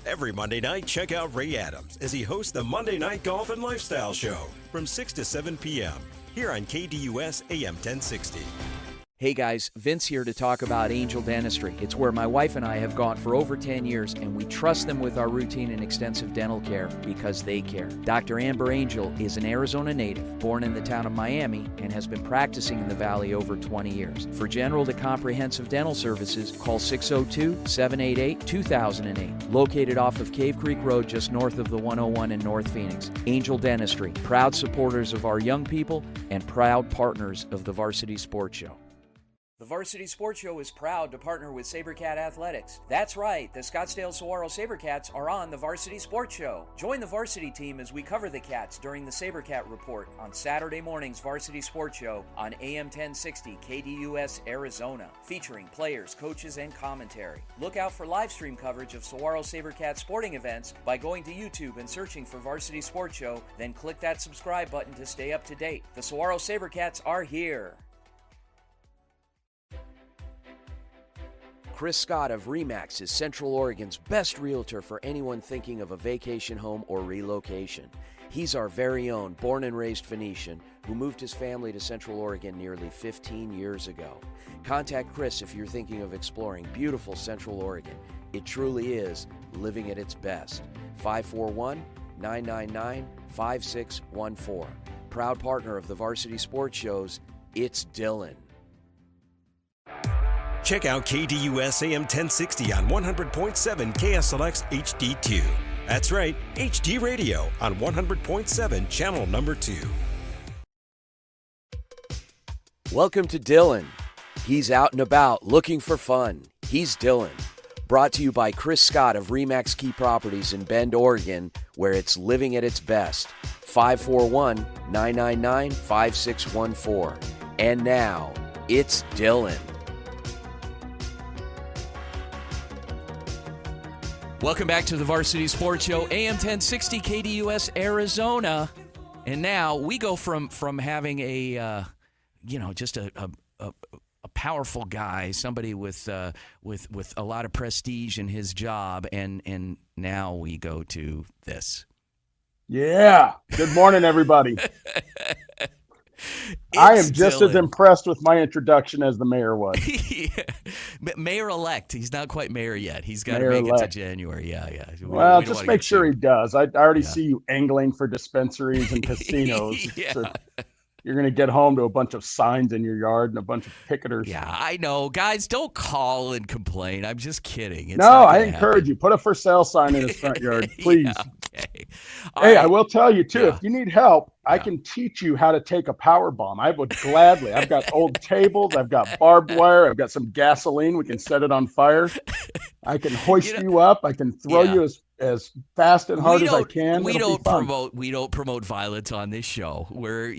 Every Monday night, check out Ray Adams as he hosts the Monday Night Golf and Lifestyle Show from 6 to 7 p.m. here on KDUS AM 1060. Hey guys, Vince here to talk about Angel Dentistry. It's where my wife and I have gone for over 10 years, and we trust them with our routine and extensive dental care because they care. Dr. Amber Angel is an Arizona native, born in the town of Miami, and has been practicing in the Valley over 20 years. For general to comprehensive dental services, call 602-788-2008. Located off of Cave Creek Road just north of the 101 in North Phoenix. Angel Dentistry, proud supporters of our young people and proud partners of the Varsity Sports Show. The Varsity Sports Show is proud to partner with SaberCat Athletics. That's right, the Scottsdale Saguaro SaberCats are on the Varsity Sports Show. Join the varsity team as we cover the Cats during the SaberCat Report on Saturday morning's Varsity Sports Show on AM 1060 KDUS Arizona, featuring players, coaches, and commentary. Look out for live stream coverage of Saguaro SaberCat sporting events by going to YouTube and searching for Varsity Sports Show, then click that subscribe button to stay up to date. The Saguaro SaberCats are here. Chris Scott of RE/MAX is Central Oregon's best realtor for anyone thinking of a vacation home or relocation. He's our very own born and raised Phoenician who moved his family to Central Oregon nearly 15 years ago. Contact Chris if you're thinking of exploring beautiful Central Oregon. It truly is living at its best. 541-999-5614. Proud partner of the Varsity Sports Shows, it's Dylan. Check out KDUS AM 1060 on 100.7 KSLX HD2. That's right, HD radio on 100.7 channel number 2. Welcome to Dylan. He's out and about looking for fun. He's Dylan. Brought to you by Chris Scott of RE/MAX Key Properties in Bend, Oregon, where it's living at its best. 541-999-5614. And now, it's Dylan. Welcome back to the Varsity Sports Show, AM 1060 KDUS Arizona. And now we go from having a just a powerful guy, somebody with a lot of prestige in his job, and now we go to this. Yeah. Good morning, everybody. I am just as impressed with my introduction as the mayor was. Yeah. Mayor-elect. He's not quite mayor yet. He's got to make it to January. Yeah. Well, just make sure he does. I already see you angling for dispensaries and casinos. Yeah. So you're going to get home to a bunch of signs in your yard and a bunch of picketers. Yeah, I know. Guys, don't call and complain. I'm just kidding. No, I encourage you. Put a for sale sign in his front yard, please. Yeah, okay. Hey, I will tell you too, Yeah. if you need help, I can teach you how to take a power bomb. I would gladly. I've got old tables, I've got barbed wire, I've got some gasoline. We can set it on fire. I can hoist you up. I can throw you as fast and hard as I can. We It'll be don't fun. promote violence on this show. We're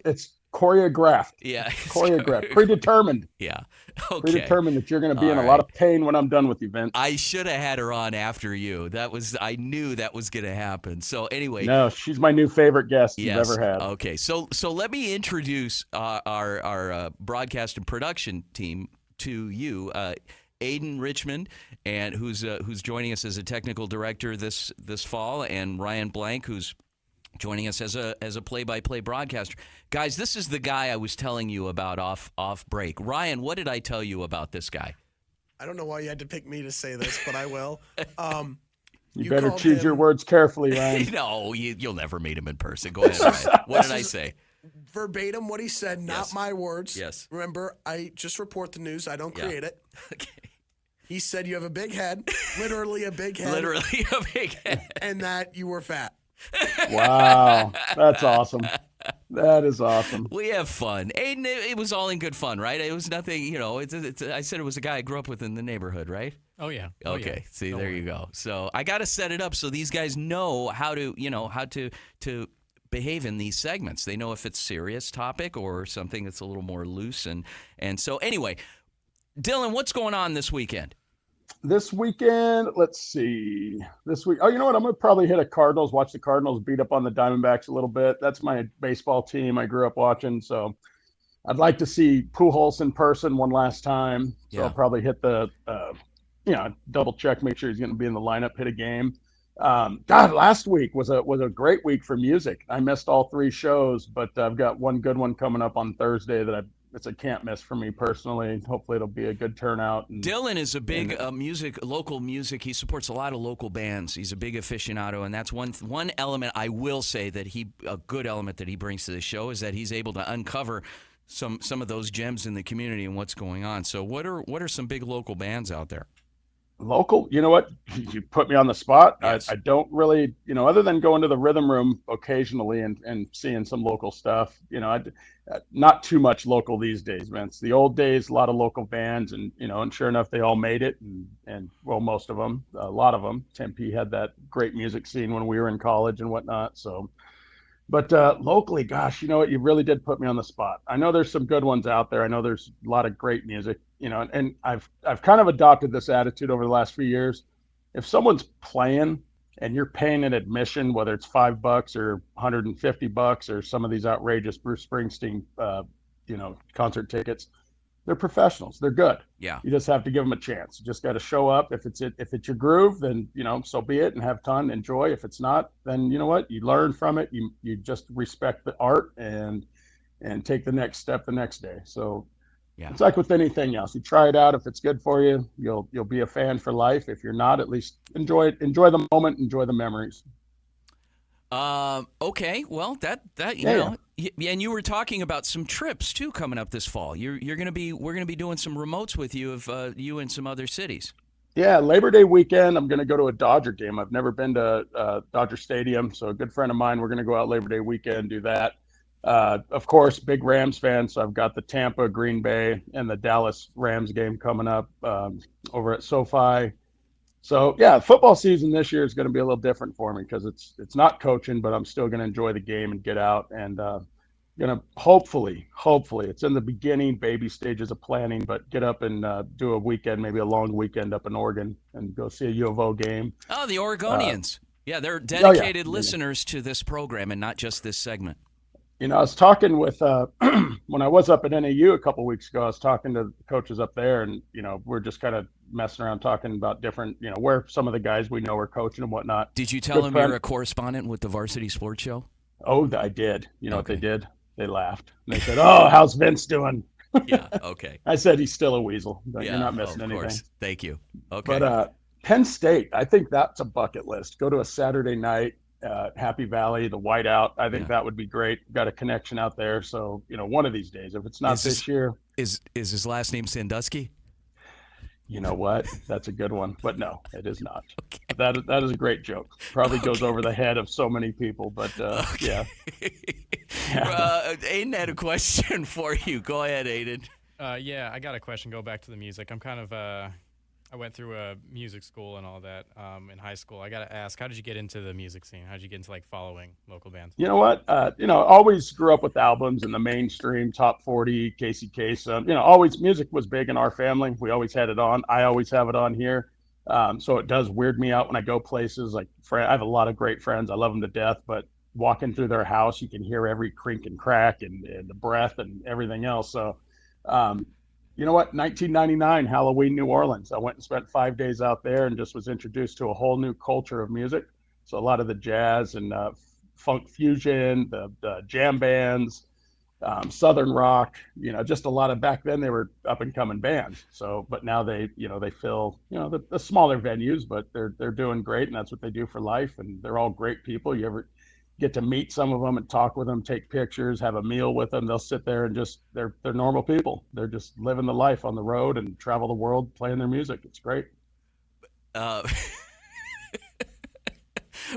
it's choreographed. Yeah, choreographed, predetermined. Yeah, okay. Predetermined that you're going to be All in a right. lot of pain when I'm done with you, Vince. I should have had her on after you. I knew that was going to happen. So anyway, No, she's my new favorite guest you've yes. ever had. Okay, so let me introduce our broadcast and production team to you, Aiden Richmond, and who's joining us as a technical director this fall, and Ryan Blank, who's joining us as a play-by-play broadcaster. Guys, this is the guy I was telling you about off break. Ryan, what did I tell you about this guy? I don't know why you had to pick me to say this, but I will. You better choose your words carefully, Ryan. No, you'll never meet him in person. Go ahead, Ryan. What did I say? Verbatim what he said, not Yes. my words. Yes. Remember, I just report the news. I don't Yeah. create it. Okay. He said you have a big head, literally a big head. Literally a big head. And that you were fat. Wow, that's awesome. That is awesome. We have fun. Aiden, it was all in good fun, right? It was nothing, I said it was a guy I grew up with in the neighborhood, right? Oh, yeah. Okay. See, there you go. So I got to set it up so these guys know how to behave in these segments. They know if it's serious topic or something that's a little more loose. And so anyway, Dylan, what's going on this weekend? This weekend, let's see. This week, you know what? I'm going to probably hit a Cardinals, watch the Cardinals beat up on the Diamondbacks a little bit. That's my baseball team I grew up watching. So I'd like to see Pujols in person one last time. So I'll probably hit the, double check, make sure he's going to be in the lineup, hit a game. God, last week was a great week for music. I missed all 3 shows, but I've got one good one coming up on Thursday that it's a can't miss for me personally. Hopefully it'll be a good turnout. Dylan is a big local music. He supports a lot of local bands. He's a big aficionado, and that's one element I will say that a good element that he brings to the show is that he's able to uncover some of those gems in the community and what's going on. So what are some big local bands out there? Local, you know what? You put me on the spot. Yes. I don't really, other than going to the Rhythm Room occasionally and seeing some local stuff, not too much local these days, Vince. The old days, a lot of local bands, and sure enough, they all made it, and well, most of them, a lot of them. Tempe had that great music scene when we were in college and whatnot. So, but locally, gosh, you know what? You really did put me on the spot. I know there's some good ones out there. I know there's a lot of great music, and I've kind of adopted this attitude over the last few years. If someone's playing and you're paying an admission, whether it's $5 or $150 or some of these outrageous Bruce Springsteen, concert tickets, they're professionals. They're good. Yeah. You just have to give them a chance. You just got to show up. If it's your groove, then so be it, and have fun, enjoy. If it's not, then you know what? You learn from it. You just respect the art and take the next step the next day. So yeah. It's like with anything else. You try it out. If it's good for you, you'll be a fan for life. If you're not, at least enjoy it. Enjoy the moment. Enjoy the memories. Okay. Well, that and you were talking about some trips too coming up this fall. We're gonna be doing some remotes with you of you and some other cities. Yeah, Labor Day weekend, I'm going to go to a Dodger game. I've never been to Dodger Stadium, so a good friend of mine, we're going to go out Labor Day weekend, do that. Of course, big Rams fan, so I've got the Tampa, Green Bay, and the Dallas Rams game coming up over at SoFi. So, yeah, football season this year is going to be a little different for me because it's not coaching, but I'm still going to enjoy the game and get out and going to hopefully, it's in the beginning, baby stages of planning, but get up and do a weekend, maybe a long weekend up in Oregon and go see a U of O game. Oh, the Oregonians. Yeah, they're dedicated listeners to this program and not just this segment. I was talking with, when I was up at NAU a couple weeks ago, I was talking to the coaches up there and, we're just kind of messing around talking about different, where some of the guys we know are coaching and whatnot. Did you tell them you're a correspondent with the Varsity Sports Show? Oh, I did. You know what they did? They laughed. And they said, "Oh, how's Vince doing?" Yeah, okay. I said he's still a weasel, but yeah, you're not missing of anything. Course. Thank you. Okay. But Penn State, I think that's a bucket list. Go to a Saturday night, Happy Valley, the Whiteout. I think that would be great. Got a connection out there, so one of these days. If it's not this year, is his last name Sandusky? You know what? That's a good one, but no, it is not. Okay. That is a great joke. Probably goes over the head of so many people, but yeah. Aiden had a question for you. Go ahead, Aiden. Yeah, I got a question. Go back to the music. I'm kind of I went through a music school and all that in high school. I got to ask, how did you get into the music scene? How did you get into following local bands? You know what? Always grew up with albums in the mainstream, top 40, Casey Kasem. Always music was big in our family. We always had it on. I always have it on here. So it does weird me out when I go places. I have a lot of great friends. I love them to death, but walking through their house, you can hear every crink and crack and the breath and everything else. So, you know what? 1999, Halloween, New Orleans. I went and spent 5 days out there and just was introduced to a whole new culture of music. So a lot of the jazz and funk fusion, the jam bands, Southern rock, just a lot of, back then they were up and coming bands. So, but now they fill, the smaller venues, but they're doing great. And that's what they do for life. And they're all great people. You ever get to meet some of them and talk with them, take pictures, have a meal with them. They'll sit there and they're normal people. They're just living the life on the road and travel the world playing their music. It's great.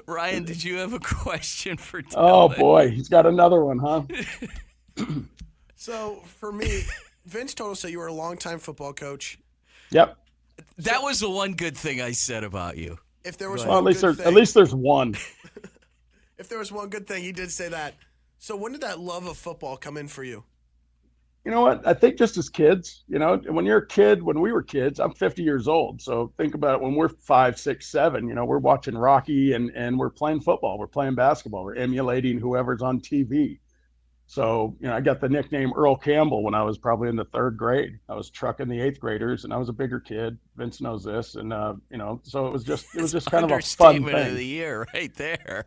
Ryan, did you have a question for Dylan? Oh boy, he's got another one, huh? So for me, Vince told us that you were a longtime football coach. Yep. That was the one good thing I said about you. If there was at least there's one. If there was one good thing, he did say that. So when did that love of football come in for you? You know what? I think just as kids, when you're a kid, when we were kids, I'm 50 years old. So think about it when we're 5, 6, 7, we're watching Rocky and we're playing football. We're playing basketball. We're emulating whoever's on TV. So, I got the nickname Earl Campbell when I was probably in the 3rd grade. I was trucking the 8th graders and I was a bigger kid. Vince knows this. And, so it was just kind of a fun thing. Of the year right there.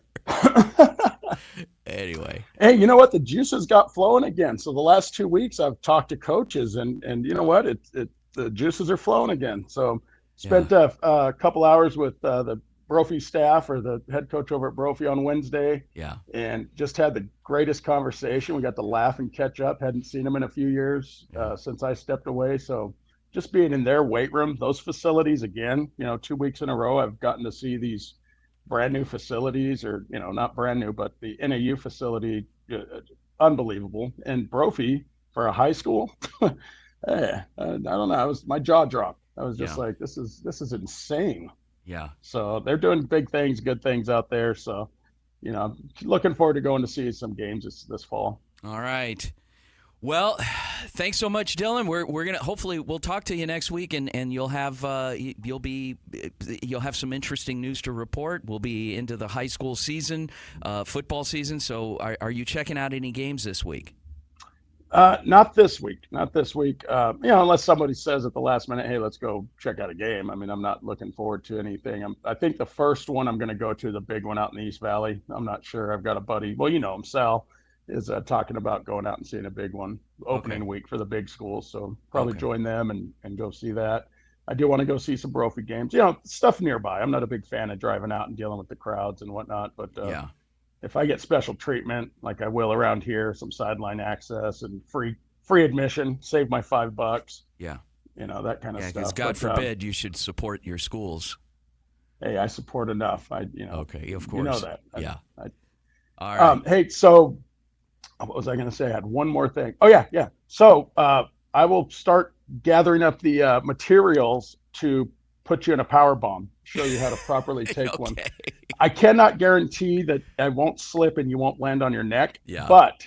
Anyway. Hey, you know what? The juices got flowing again. So the last 2 weeks I've talked to coaches and you know what? The juices are flowing again. So spent a couple hours with the Brophy staff or the head coach over at Brophy on Wednesday. Yeah. And just had the greatest conversation. We got to laugh and catch up. Hadn't seen them in a few years since I stepped away. So just being in their weight room, those facilities again, 2 weeks in a row, I've gotten to see these brand new facilities or, not brand new, but the NAU facility, unbelievable. And Brophy for a high school, I don't know. My jaw dropped. I was just like, this is insane. Yeah. So they're doing big things, good things out there. So, looking forward to going to see some games this fall. All right. Well, thanks so much, Dylan. We're gonna hopefully we'll talk to you next week, and you'll have some interesting news to report. We'll be into the high school season, football season. So, are you checking out any games this week? Not this week. Unless somebody says at the last minute, hey, let's go check out a game. I mean, I'm not looking forward to anything. I think the first one I'm going to go to, the big one out in the East Valley. I'm not sure. I've got a buddy. Well, him, Sal, is talking about going out and seeing a big one opening week for the big schools. So probably join them and go see that. I do want to go see some Brophy games. Stuff nearby. I'm not a big fan of driving out and dealing with the crowds and whatnot, but if I get special treatment, like I will around here, some sideline access and free admission, save my $5. Yeah. That kind of stuff. Because God forbid you should support your schools. Hey, I support enough. Okay, of course. You know that. Yeah. All right. Hey, so what was I going to say? I had one more thing. Oh, yeah. So I will start gathering up the materials to put you in a power bomb, show you how to properly take one. I cannot guarantee that I won't slip and you won't land on your neck, but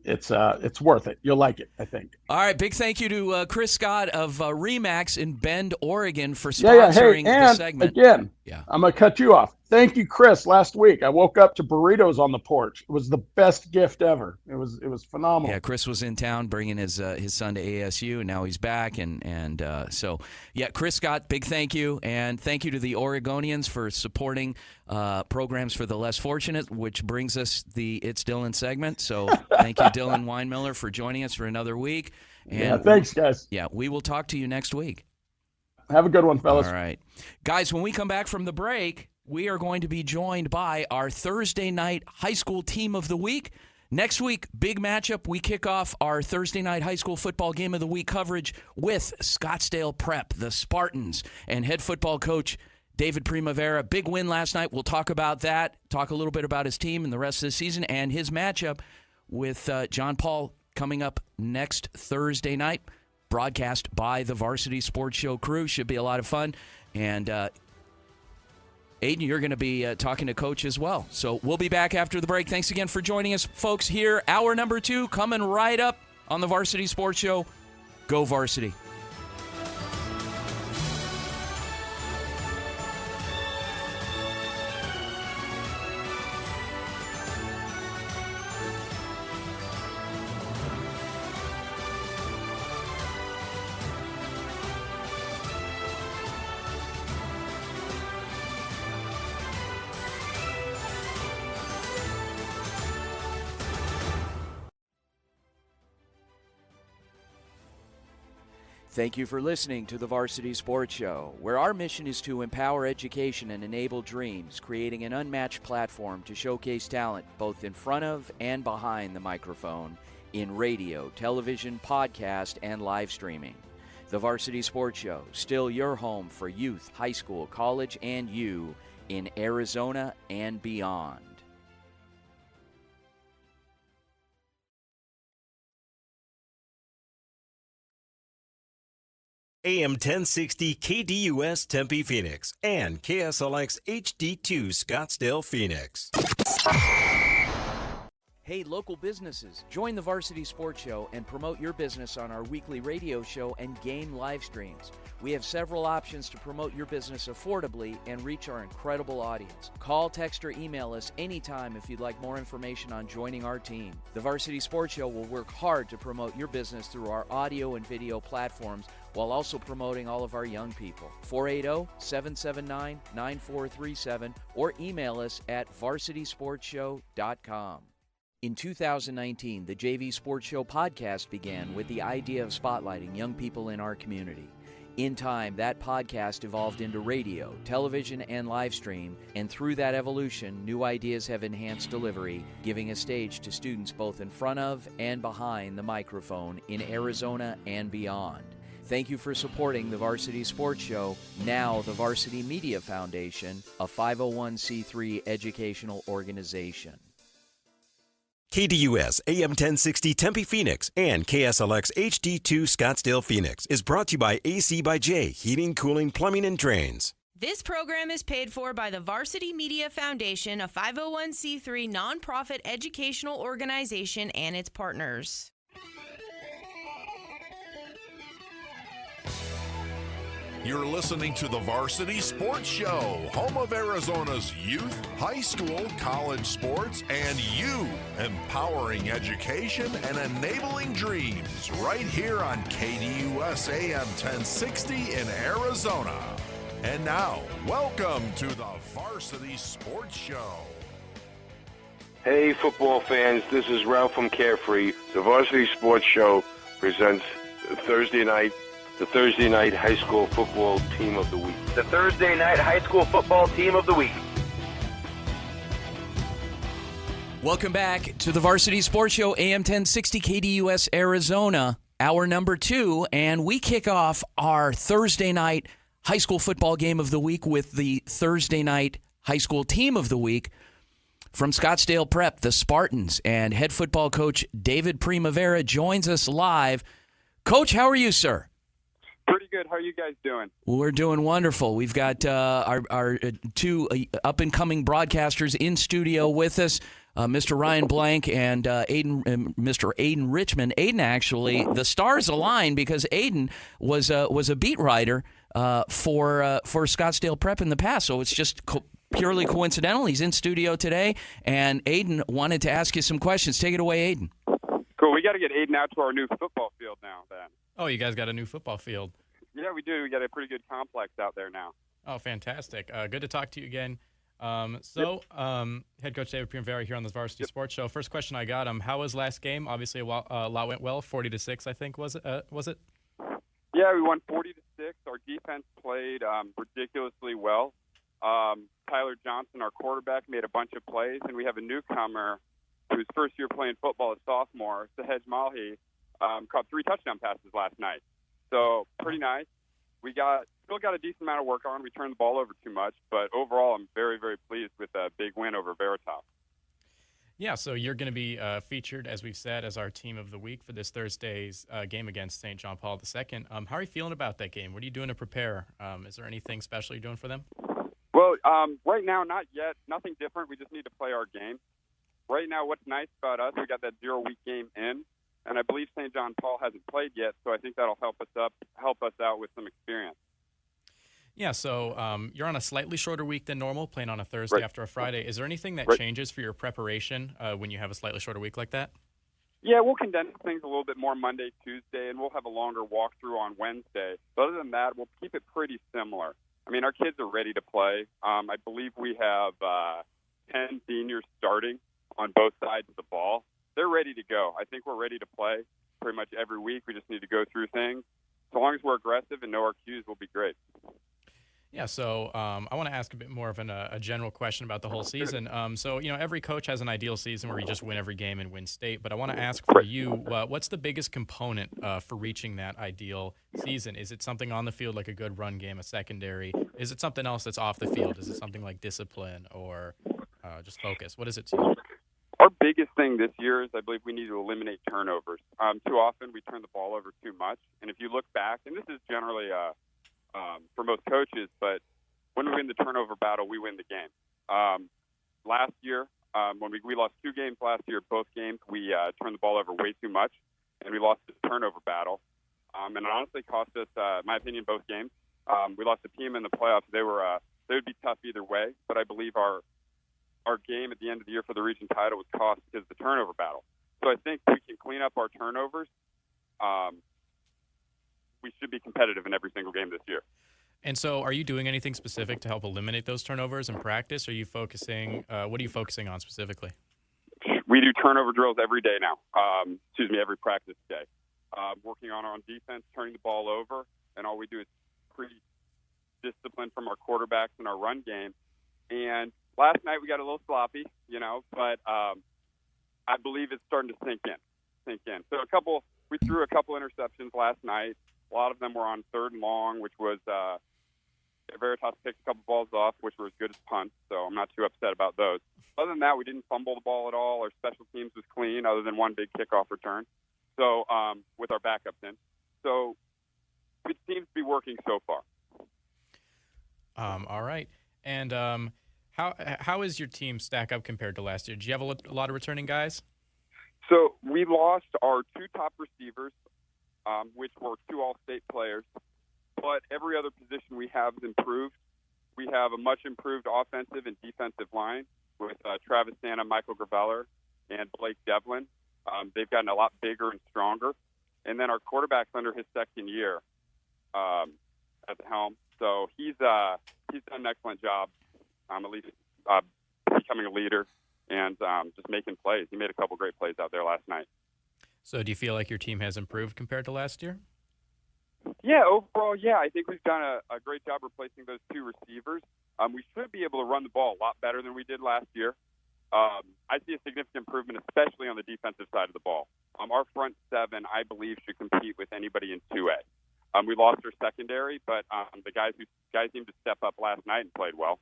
it's worth it. You'll like it, I think. All right, big thank you to Chris Scott of Remax in Bend, Oregon for sponsoring the segment. Again, I'm going to cut you off. Thank you, Chris. Last week, I woke up to burritos on the porch. It was the best gift ever. It was phenomenal. Yeah, Chris was in town bringing his son to ASU, and now he's back. And so, Chris Scott, big thank you. And thank you to the Oregonians for supporting programs for the less fortunate, which brings us the It's Dylan segment. So thank you, Dylan Weinmiller, for joining us for another week. And thanks, guys. Yeah, we will talk to you next week. Have a good one, fellas. All right. Guys, when we come back from the break, we are going to be joined by our Thursday night high school team of the week. Next week, big matchup. We kick off our Thursday night high school football game of the week coverage with Scottsdale Prep, the Spartans, and head football coach David Primavera. Big win last night. We'll talk about that, talk a little bit about his team and the rest of the season, and his matchup with John Paul coming up next Thursday night. Broadcast by the Varsity Sports Show crew. Should be a lot of fun. And Aiden, you're going to be talking to Coach as well. So we'll be back after the break. Thanks again for joining us, folks, here. Hour number 2 coming right up on the Varsity Sports Show. Go Varsity. Thank you for listening to the Varsity Sports Show, where our mission is to empower education and enable dreams, creating an unmatched platform to showcase talent both in front of and behind the microphone in radio, television, podcast, and live streaming. The Varsity Sports Show, still your home for youth, high school, college, and you in Arizona and beyond. AM 1060 KDUS Tempe Phoenix and KSLX HD2 Scottsdale Phoenix. Hey, local businesses, join the Varsity Sports Show and promote your business on our weekly radio show and game live streams. We have several options to promote your business affordably and reach our incredible audience. Call, text, or email us anytime if you'd like more information on joining our team. The Varsity Sports Show will work hard to promote your business through our audio and video platforms while also promoting all of our young people. 480-779-9437 or email us at varsitysportshow.com. In 2019, the JV Sports Show podcast began with the idea of spotlighting young people in our community. In time, that podcast evolved into radio, television, and live stream, and through that evolution, new ideas have enhanced delivery, giving a stage to students both in front of and behind the microphone in Arizona and beyond. Thank you for supporting the Varsity Sports Show, now the Varsity Media Foundation, a 501c3 educational organization. KDUS AM 1060 Tempe Phoenix and KSLX HD2 Scottsdale Phoenix is brought to you by AC by J, Heating, Cooling, Plumbing, and Drains. This program is paid for by the Varsity Media Foundation, a 501c3 nonprofit educational organization, and its partners. You're listening to the Varsity Sports Show, home of Arizona's youth, high school, college sports, and you, empowering education and enabling dreams right here on KDUS AM 1060 in Arizona. And now, welcome to the Varsity Sports Show. Hey, football fans, this is Ralph from Carefree. The Varsity Sports Show presents the Thursday night high school football team of the week. The Thursday night high school football team of the week. Welcome back to the Varsity Sports Show, AM 1060 KDUS Arizona, hour number 2, and we kick off our Thursday night high school football game of the week with the Thursday night high school team of the week from Scottsdale Prep, the Spartans, and head football coach David Primavera joins us live. Coach, how are you, sir? Pretty good. How are you guys doing? We're doing wonderful. We've got our two up-and-coming broadcasters in studio with us, Mr. Ryan Blank and Mr. Aiden Richmond. Aiden, actually, the stars aligned because Aiden was a beat writer for Scottsdale Prep in the past, so it's just purely coincidental. He's in studio today, and Aiden wanted to ask you some questions. Take it away, Aiden. Cool. We got to get Aiden out to our new football field now, then. Oh, you guys got a new football field. Yeah, we do. We got a pretty good complex out there now. Oh, fantastic. Good to talk to you again. Head coach David Primavera here on the Varsity Sports Show. First question I got, how was last game? Obviously, a lot went well, 40-6, I think, was it? Yeah, we won 40-6. Our defense played ridiculously well. Tyler Johnson, our quarterback, made a bunch of plays, and we have a newcomer whose first year playing football as sophomore, Sahej Malhi, caught 3 touchdown passes last night. So pretty nice. We still got a decent amount of work on. We turned the ball over too much, but overall, I'm very, very pleased with a big win over Veritas. Yeah, so you're going to be featured, as we've said, as our team of the week for this Thursday's game against St. John Paul II. How are you feeling about that game? What are you doing to prepare? Is there anything special you're doing for them? Well, right now, not yet. Nothing different. We just need to play our game. Right now, what's nice about us, we got that 0-week game in, and I believe St. John Paul hasn't played yet, so I think that'll help us out with some experience. Yeah, so you're on a slightly shorter week than normal, playing on a Thursday after a Friday. Is there anything that changes for your preparation when you have a slightly shorter week like that? Yeah, we'll condense things a little bit more Monday, Tuesday, and we'll have a longer walkthrough on Wednesday. But other than that, we'll keep it pretty similar. I mean, our kids are ready to play. I believe we have 10 seniors starting on both sides of the ball. They're ready to go. I think we're ready to play pretty much every week. We just need to go through things. So long as we're aggressive and know our cues, we'll be great. Yeah, so I want to ask a bit more of a general question about the whole season. So, every coach has an ideal season where you just win every game and win state. But I want to ask for you, what's the biggest component for reaching that ideal season? Is it something on the field like a good run game, a secondary? Is it something else that's off the field? Is it something like discipline or just focus? What is it to you? Our biggest thing this year is I believe we need to eliminate turnovers. Too often we turn the ball over too much. And if you look back, and this is generally for most coaches, but when we win the turnover battle, we win the game. Last year, when we lost 2 games last year, both games we turned the ball over way too much, and we lost the turnover battle. And it honestly cost us, in my opinion, both games. We lost the team in the playoffs. They would be tough either way, but I believe our game at the end of the year for the region title was cost because of the turnover battle. So I think we can clean up our turnovers. We should be competitive in every single game this year. And so are you doing anything specific to help eliminate those turnovers in practice? Are you focusing, what are you focusing on specifically? We do turnover drills every day now. Every practice day. Working on our own defense, turning the ball over, and all we do is pretty disciplined from our quarterbacks and our run game. And last night we got a little sloppy, but I believe it's starting to sink in. So we threw a couple interceptions last night. A lot of them were on 3rd and long, which was Veritas picked a couple balls off, which were as good as punts, so I'm not too upset about those. Other than that, we didn't fumble the ball at all. Our special teams was clean, other than one big kickoff return. So with our backups in, so it seems to be working so far. All right, and how is your team stack up compared to last year? Do you have a lot of returning guys? So we lost our 2 top receivers, which were 2 all-state players. But every other position we have is improved. We have a much improved offensive and defensive line with Travis Santa, Michael Graveller, and Blake Devlin. They've gotten a lot bigger and stronger. And then our quarterback's under his 2nd year at the helm. So he's done an excellent job, at least becoming a leader and just making plays. He made a couple great plays out there last night. So do you feel like your team has improved compared to last year? Yeah, overall, yeah. I think we've done a great job replacing those 2 receivers. We should be able to run the ball a lot better than we did last year. I see a significant improvement, especially on the defensive side of the ball. Our front 7, I believe, should compete with anybody in 2A. We lost our secondary, but the guys seemed to step up last night and played well.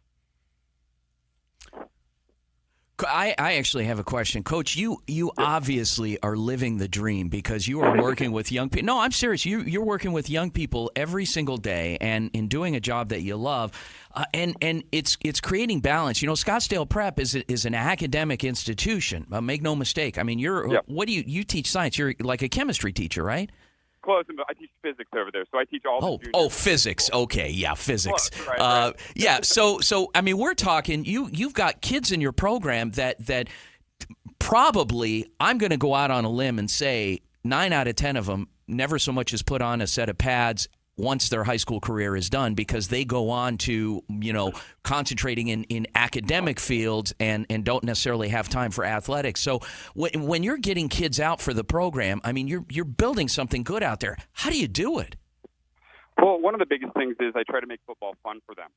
I actually have a question. Coach, you obviously are living the dream because you are working with young people. No, I'm serious. You're working with young people every single day and in doing a job that you love. And it's creating balance. Scottsdale Prep is an academic institution. Make no mistake. I mean, what do you teach science? You're like a chemistry teacher, right? Close. I teach physics over there, so I teach all the juniors. Physics. Okay, yeah, physics. Close, right. Yeah, so I mean, we're talking. You've got kids in your program that probably, I'm going to go out on a limb and say 9 out of 10 of them never so much as put on a set of pads once their high school career is done, because they go on to, concentrating in academic fields and don't necessarily have time for athletics. So when you're getting kids out for the program, I mean, you're building something good out there. How do you do it? Well, one of the biggest things is I try to make football fun for them.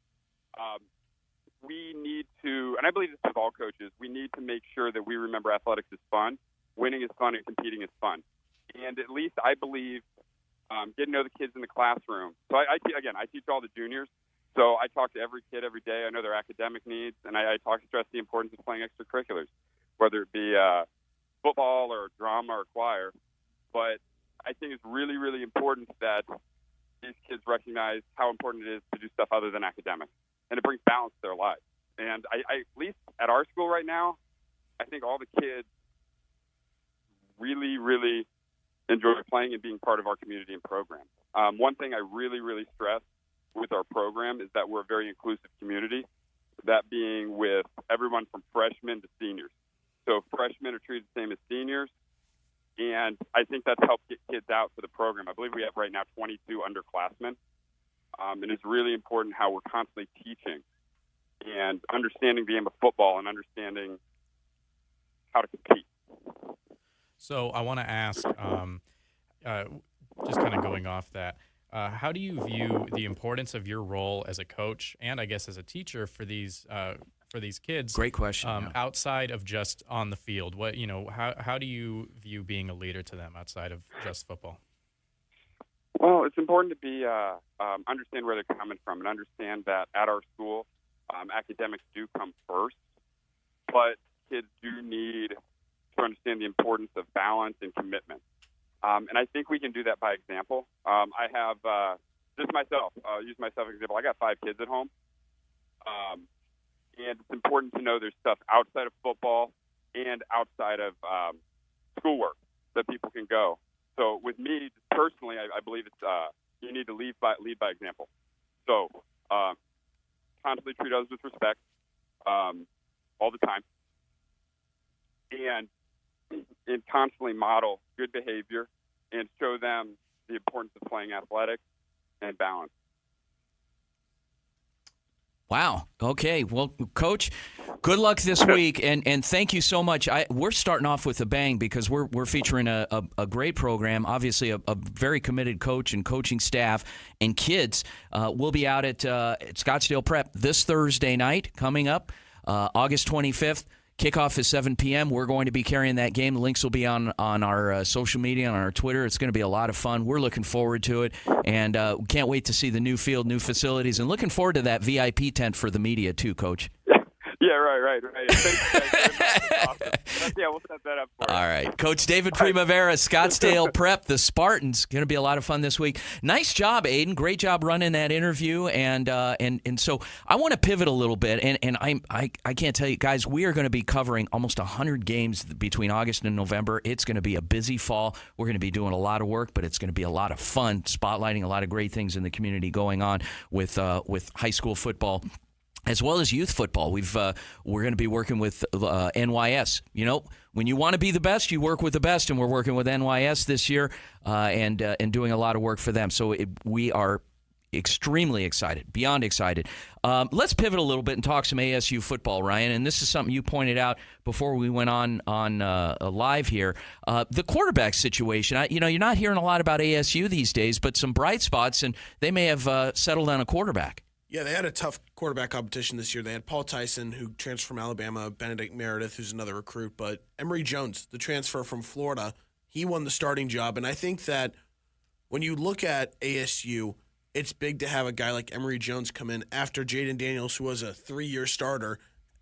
we need to, and I believe this with all coaches, we need to make sure that we remember athletics is fun, winning is fun, and competing is fun. And at least I believe getting to know the kids in the classroom. So I teach all the juniors. So I talk to every kid every day. I know their academic needs, and I stress the importance of playing extracurriculars, whether it be football or drama or choir. But I think it's really, really important that these kids recognize how important it is to do stuff other than academics, and it brings balance to their lives. And I at least at our school right now, I think all the kids really, really enjoy playing and being part of our community and program. One thing I really, really stress with our program is that we're a very inclusive community, that being with everyone from freshmen to seniors. So freshmen are treated the same as seniors, and I think that's helped get kids out for the program. I believe we have right now 22 underclassmen, and it's really important how we're constantly teaching and understanding the game of football and understanding how to compete. So I want to ask, just kind of going off that, how do you view the importance of your role as a coach and I guess as a teacher for these kids? Great question. Outside of just on the field, how do you view being a leader to them outside of just football? Well, it's important to be understand where they're coming from and understand that at our school, academics do come first, but kids do need to understand the importance of balance and commitment. And I think we can do that by example. I have just myself, I'll use myself as an example. I got 5 kids at home. And it's important to know there's stuff outside of football and outside of schoolwork that people can go. So with me personally, I believe it's you need to lead by example. So constantly treat others with respect all the time, and constantly model good behavior and show them the importance of playing athletics and balance. Wow. Okay. Well, Coach, good luck this week, and thank you so much. We're starting off with a bang because we're featuring a great program, obviously a very committed coach and coaching staff and kids. We'll be out at Scottsdale Prep this Thursday night coming up, August 25th. Kickoff is 7 p.m. We're going to be carrying that game. The links will be on our social media, on our Twitter. It's going to be a lot of fun. We're looking forward to it, and can't wait to see the new field, new facilities, and looking forward to that VIP tent for the media too, Coach. Yeah, right. Thanks, guys. Awesome. Yeah, we'll set that up for you. All right. Coach David Primavera, Scottsdale Prep, the Spartans. Going to be a lot of fun this week. Nice job, Aiden. Great job running that interview. And so I want to pivot a little bit. And I can't tell you, guys, we are going to be covering almost 100 games between August and November. It's going to be a busy fall. We're going to be doing a lot of work, but it's going to be a lot of fun, spotlighting a lot of great things in the community going on with high school football, as well as youth football. We're going to be working with NYS. You know, when you want to be the best, you work with the best, and we're working with NYS this year and doing a lot of work for them. So we are extremely excited, beyond excited. Let's pivot a little bit and talk some ASU football, Ryan. And this is something you pointed out before we went on live here. The quarterback situation. You're not hearing a lot about ASU these days, but some bright spots, and they may have settled on a quarterback. Yeah, they had a tough quarterback competition this year. They had Paul Tyson, who transferred from Alabama, Benedict Meredith, who's another recruit, but Emory Jones, the transfer from Florida, he won the starting job. And I think that when you look at ASU, it's big to have a guy like Emory Jones come in after Jaden Daniels, who was a 3-year starter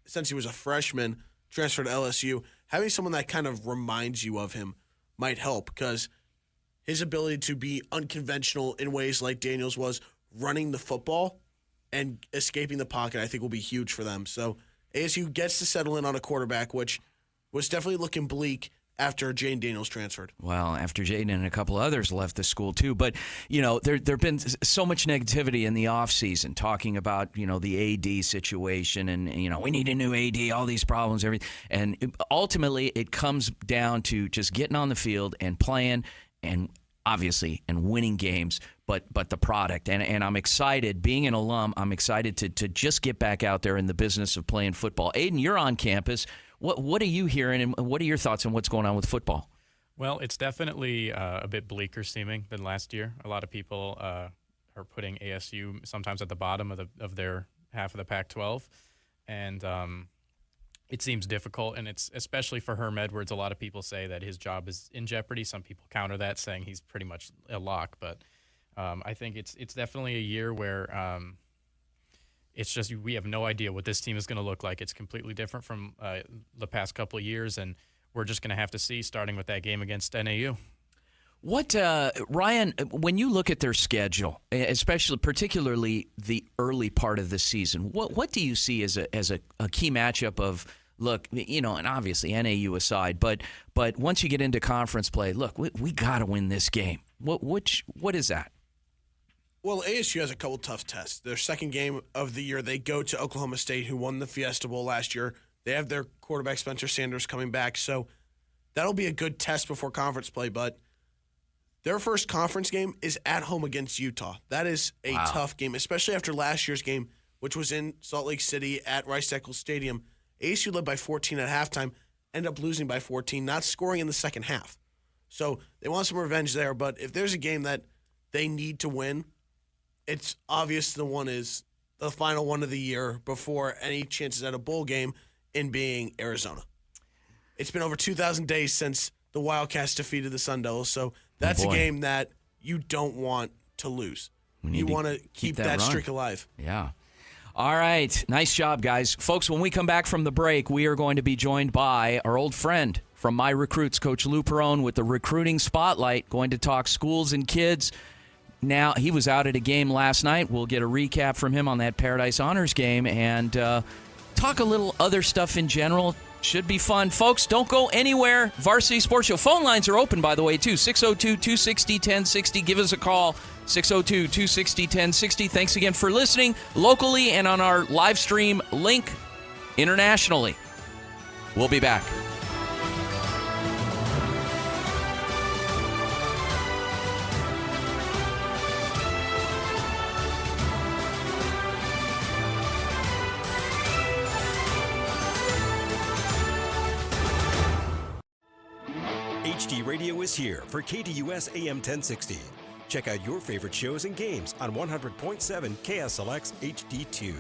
since he was a freshman, transferred to LSU. Having someone that kind of reminds you of him might help, because his ability to be unconventional in ways like Daniels was, running the football and escaping the pocket, I think will be huge for them. So ASU gets to settle in on a quarterback, which was definitely looking bleak after Jaden Daniels transferred. Well, after Jaden and a couple others left the school too. But, there've been so much negativity in the offseason talking about, the AD situation and, we need a new AD, all these problems, everything. And ultimately it comes down to just getting on the field and playing and obviously and winning games, but the product. And I'm excited, being an alum, I'm excited to just get back out there in the business of playing football. Aiden, you're on campus. What are you hearing, and what are your thoughts on what's going on with football? Well, it's definitely a bit bleaker seeming than last year. A lot of people are putting ASU sometimes at the bottom of their half of the Pac-12. and it seems difficult, and it's especially for Herm Edwards. A lot of people say that his job is in jeopardy. Some people counter that, saying he's pretty much a lock. But I think it's definitely a year where it's just we have no idea what this team is going to look like. It's completely different from the past couple of years, and we're just going to have to see, starting with that game against NAU. What, Ryan, when you look at their schedule, particularly the early part of the season, what do you see as a key matchup of, look, and obviously NAU aside, but once you get into conference play, look, we got to win this game. What is that? Well, ASU has a couple tough tests. Their second game of the year, they go to Oklahoma State, who won the Fiesta Bowl last year. They have their quarterback Spencer Sanders coming back, so that'll be a good test before conference play, but their first conference game is at home against Utah. That is a tough game, especially after last year's game, which was in Salt Lake City at Rice-Eccles Stadium. ASU led by 14 at halftime, ended up losing by 14, not scoring in the second half. So they want some revenge there, but if there's a game that they need to win, it's obvious the one is the final one of the year before any chances at a bowl game in being Arizona. It's been over 2,000 days since the Wildcats defeated the Sun Devils, so that's a game that you don't want to lose. You want to keep that streak alive. Yeah. All right. Nice job, guys. Folks, when we come back from the break, we are going to be joined by our old friend from My Recruits, Coach Lou Perrone, with the Recruiting Spotlight, going to talk schools and kids. Now, he was out at a game last night. We'll get a recap from him on that Paradise Honors game and talk a little other stuff in general. Should be fun. Folks, don't go anywhere. Varsity Sports Show. Phone lines are open, by the way, too. 602-260-1060. Give us a call. 602-260-1060. Thanks again for listening locally and on our live stream link internationally. We'll be back. HD Radio is here for KDUS AM 1060. Check out your favorite shows and games on 100.7 KSLX HD2.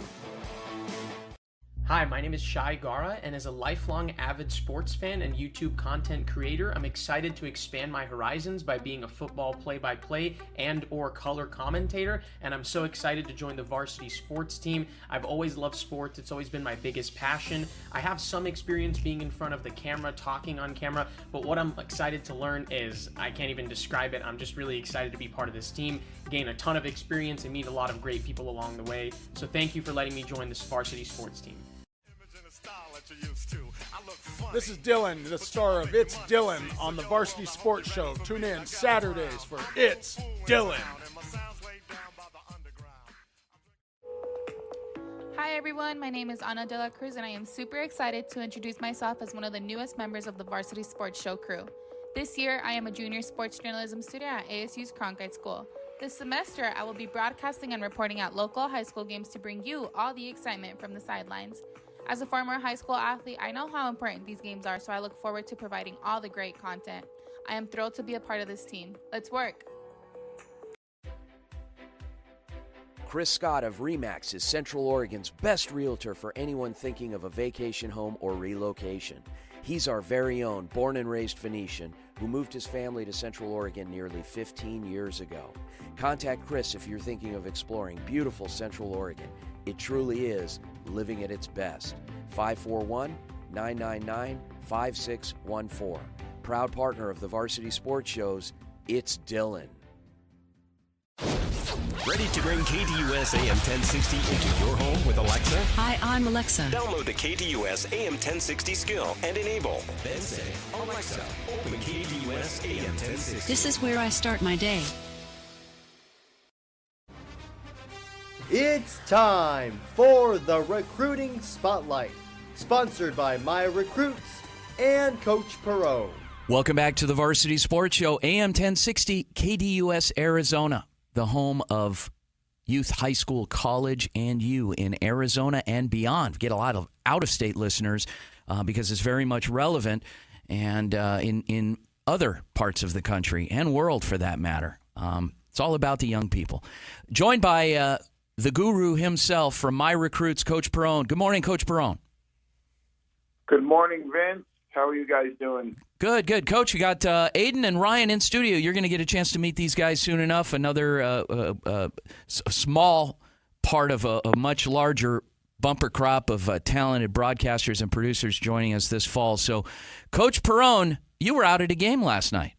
Hi, my name is Shai Gara, and as a lifelong avid sports fan and YouTube content creator, I'm excited to expand my horizons by being a football play-by-play and or color commentator, and I'm so excited to join the varsity sports team. I've always loved sports. It's always been my biggest passion. I have some experience being in front of the camera, talking on camera, but what I'm excited to learn is, I can't even describe it. I'm just really excited to be part of this team, gain a ton of experience, and meet a lot of great people along the way. So thank you for letting me join this varsity sports team. This is Dylan, the star of It's Dylan on the Varsity Sports Show. Tune in Saturdays for It's Dylan. Hi everyone, my name is Ana de la Cruz and I am super excited to introduce myself as one of the newest members of the Varsity Sports Show crew. This year, I am a junior sports journalism student at ASU's Cronkite School. This semester, I will be broadcasting and reporting at local high school games to bring you all the excitement from the sidelines. As a former high school athlete, I know how important these games are, so I look forward to providing all the great content. I am thrilled to be a part of this team. Let's work! Chris Scott of RE/MAX is Central Oregon's best realtor for anyone thinking of a vacation home or relocation. He's our very own born and raised Phoenician who moved his family to Central Oregon nearly 15 years ago. Contact Chris if you're thinking of exploring beautiful Central Oregon. It truly is living at its best. 541-999-5614. Proud partner of the Varsity Sports Shows, It's Dylan. Ready to bring KDUS AM 1060 into your home with Alexa? Hi, I'm Alexa. Download the KDUS AM 1060 skill and enable. Then say, Alexa, open KDUS AM 1060. This is where I start my day. It's time for the Recruiting Spotlight, sponsored by My Recruits and Coach Perrone. Welcome back to the Varsity Sports Show, AM 1060, KDUS, Arizona, the home of youth, high school, college, and you in Arizona and beyond. We get a lot of out-of-state listeners because it's very much relevant, and in other parts of the country and world, for that matter. It's all about the young people. Joined by the guru himself from My Recruits, Coach Perone. Good morning, Coach Perone. Good morning, Vince. How are you guys doing? Good, good. Coach, you got Aiden and Ryan in studio. You're going to get a chance to meet these guys soon enough. Another small part of a much larger bumper crop of talented broadcasters and producers joining us this fall. So, Coach Perone, you were out at a game last night.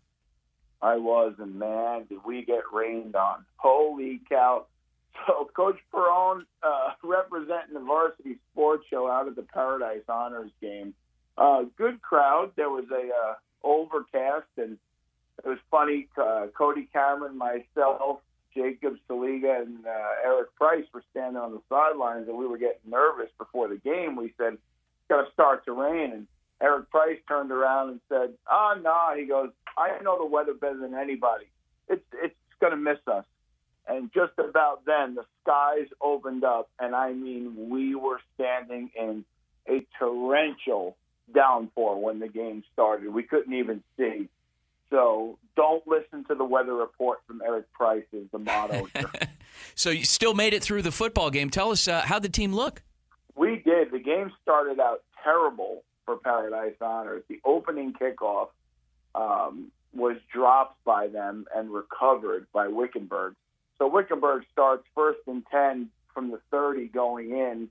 I was, and man, did we get rained on. Holy cow. So, Coach Perone representing the Varsity Sports Show out at the Paradise Honors game. Good crowd. There was a overcast, and it was funny. Cody Cameron, myself, Jacob Saliga, and Eric Price were standing on the sidelines, and we were getting nervous before the game. We said, it's going to start to rain. And Eric Price turned around and said, no. He goes, I know the weather better than anybody. It's going to miss us. And just about then, the skies opened up, and I mean, we were standing in a torrential downpour when the game started. We couldn't even see. So don't listen to the weather report from Eric Price is the motto here. So you still made it through the football game. Tell us how the team look. We did. The game started out terrible for Paradise Honors. The opening kickoff was dropped by them and recovered by Wickenburg. So Wickenburg starts 1st and 10 from the 30 going in.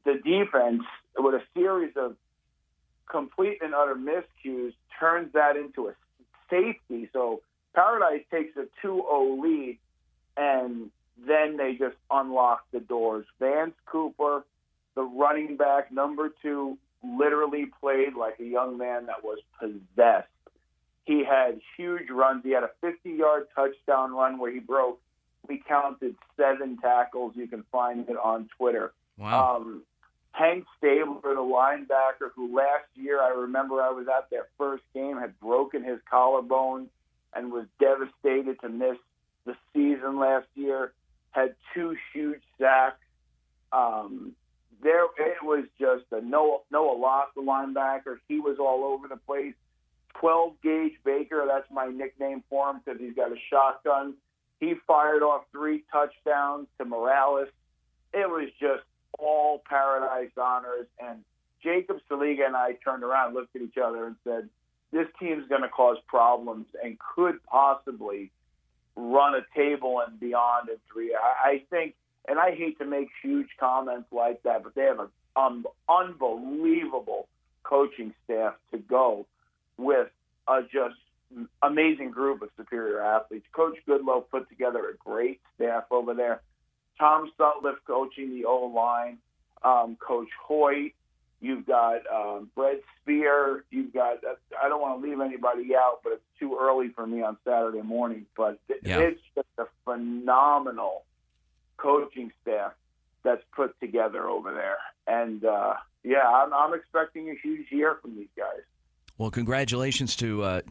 The defense, with a series of complete and utter miscues, turns that into a safety. So Paradise takes a 2-0 lead, and then they just unlock the doors. Vance Cooper, the running back, number 2, literally played like a young man that was possessed. He had huge runs. He had a 50-yard touchdown run where he broke, we counted 7 tackles. You can find it on Twitter. Wow. Hank Stabler, the linebacker, who last year, I remember I was at their first game, had broken his collarbone and was devastated to miss the season last year, had 2 huge sacks. It was just a Noah Locke, the linebacker. He was all over the place. 12-gauge Baker, that's my nickname for him because he's got a shotgun. He fired off 3 touchdowns to Morales. It was just all Paradise Honors, and Jacob Saliga and I turned around, looked at each other, and said, this team's going to cause problems and could possibly run a table and beyond in 3. I think, and I hate to make huge comments like that, but they have an unbelievable coaching staff to go with a just amazing group of superior athletes. Coach Goodlow put together a great staff over there. Tom Sutliff coaching the O-line, Coach Hoyt. You've got Brett Spear. You've got, I don't want to leave anybody out, but it's too early for me on Saturday morning. But it's just a phenomenal coaching staff that's put together over there. And, I'm expecting a huge year from these guys. Well, congratulations to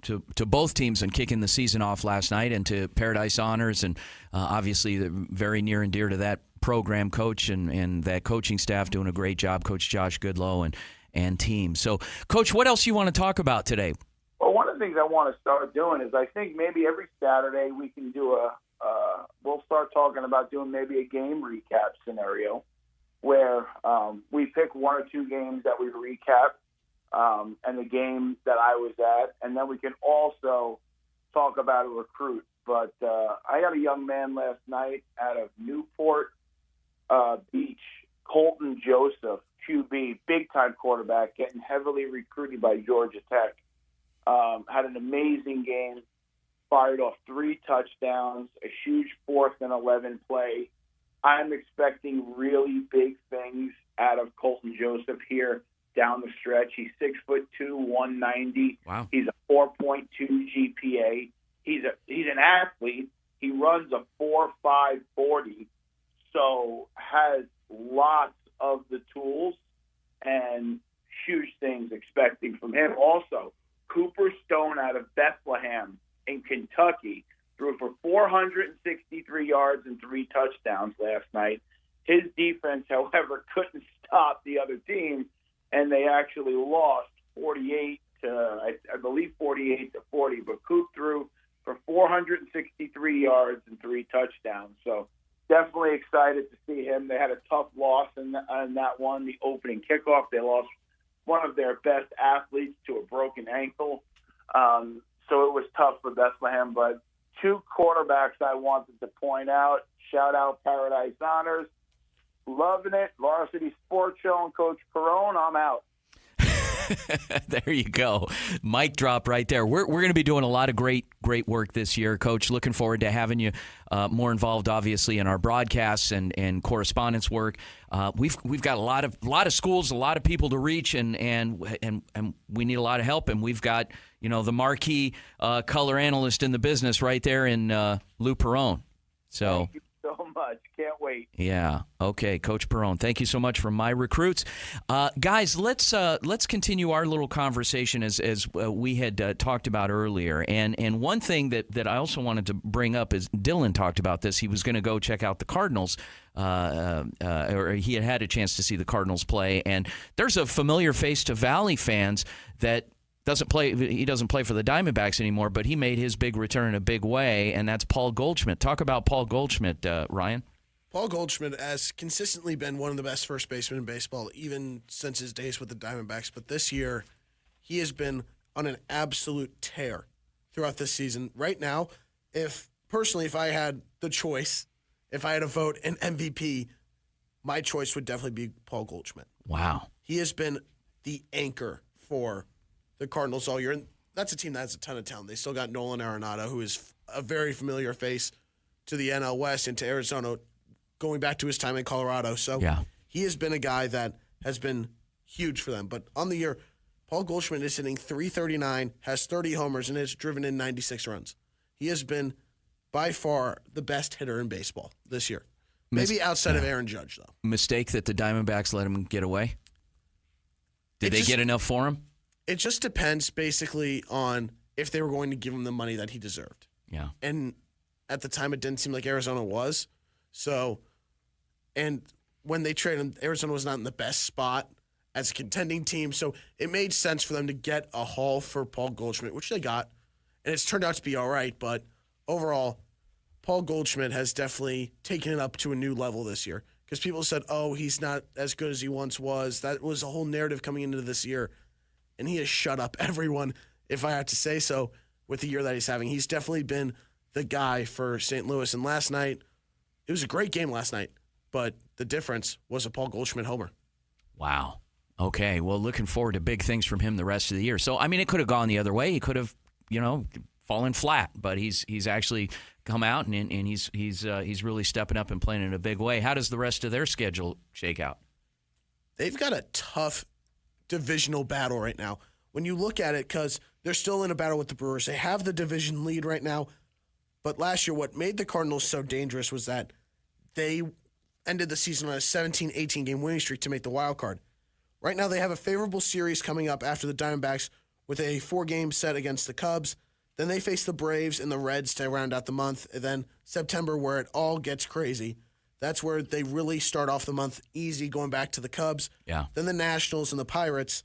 both teams on kicking the season off last night, and to Paradise Honors, and obviously very near and dear to that program, Coach, and that coaching staff doing a great job, Coach Josh Goodlow and team. So, Coach, what else you want to talk about today? Well, one of the things I want to start doing is I think maybe every Saturday we can do we'll start talking about doing maybe a game recap scenario where we pick 1 or 2 games that we recap. And the game that I was at, and then we can also talk about a recruit. But I got a young man last night out of Newport Beach, Colton Joseph, QB, big-time quarterback, getting heavily recruited by Georgia Tech. Had an amazing game, fired off 3 touchdowns, a huge 4th and 11 play. I'm expecting really big things out of Colton Joseph here down the stretch. He's 6'2", 190. Wow. He's a 4.2 GPA. He's an athlete. He runs a 4.5 40, so has lots of the tools and huge things expecting from him. Also, Cooper Stone out of Bethlehem in Kentucky threw for 463 yards and 3 touchdowns last night. His defense, however, couldn't stop the other team, and they actually lost 48 to 40. But Coop threw for 463 yards and 3 touchdowns. So definitely excited to see him. They had a tough loss in that one, the opening kickoff. They lost one of their best athletes to a broken ankle. So it was tough for Bethlehem. But 2 quarterbacks I wanted to point out. Shout out Paradise Honors. Loving it. Varsity Sports Show and Coach Perone. I'm out. There you go. Mic drop right there. We're going to be doing a lot of great work this year, Coach. Looking forward to having you more involved, obviously, in our broadcasts and correspondence work. We've got a lot of schools, a lot of people to reach, and we need a lot of help. And we've got the marquee color analyst in the business right there in Lou Perone. So. Thank you so much. Can't wait. Yeah. Okay, Coach Perone. Thank you so much from My Recruits. Guys, let's continue our little conversation as we had talked about earlier. And one thing that I also wanted to bring up is Dylan talked about this. He was going to go check out the Cardinals, or he had a chance to see the Cardinals play. And there's a familiar face to Valley fans that doesn't play. He doesn't play for the Diamondbacks anymore, but he made his big return in a big way, and that's Paul Goldschmidt. Talk about Paul Goldschmidt, Ryan. Paul Goldschmidt has consistently been one of the best first basemen in baseball, even since his days with the Diamondbacks. But this year, he has been on an absolute tear throughout this season. Right now, if I had the choice, if I had to vote an MVP, my choice would definitely be Paul Goldschmidt. Wow. He has been the anchor for the Cardinals all year. And that's a team that has a ton of talent. They still got Nolan Arenado, who is a very familiar face to the NL West and to Arizona, going back to his time in Colorado. So he has been a guy that has been huge for them. But on the year, Paul Goldschmidt is hitting .339, has 30 homers, and has driven in 96 runs. He has been by far the best hitter in baseball this year. Maybe outside of Aaron Judge, though. Mistake that the Diamondbacks let him get away? Did they get enough for him? It just depends basically on if they were going to give him the money that he deserved. Yeah. And at the time, it didn't seem like Arizona was. So, and when they traded him, Arizona was not in the best spot as a contending team. So it made sense for them to get a haul for Paul Goldschmidt, which they got. And it's turned out to be all right. But overall, Paul Goldschmidt has definitely taken it up to a new level this year. Because people said, oh, he's not as good as he once was. That was a whole narrative coming into this year. And he has shut up everyone, if I have to say so, with the year that he's having. He's definitely been the guy for St. Louis. And last night, it was a great game last night, but the difference was a Paul Goldschmidt homer. Wow. Okay, well, looking forward to big things from him the rest of the year. So, I mean, it could have gone the other way. He could have, fallen flat, but he's actually come out and he's really stepping up and playing in a big way. How does the rest of their schedule shake out? They've got a tough divisional battle right now. When you look at it, because they're still in a battle with the Brewers. They have the division lead right now. But last year, what made the Cardinals so dangerous was that they ended the season on a 17-18 game winning streak to make the wild card. Right now, they have a favorable series coming up after the Diamondbacks with a 4-game set against the Cubs. Then they face the Braves and the Reds to round out the month. And then September, where it all gets crazy. That's where they really start off the month easy, going back to the Cubs. Yeah. Then the Nationals and the Pirates.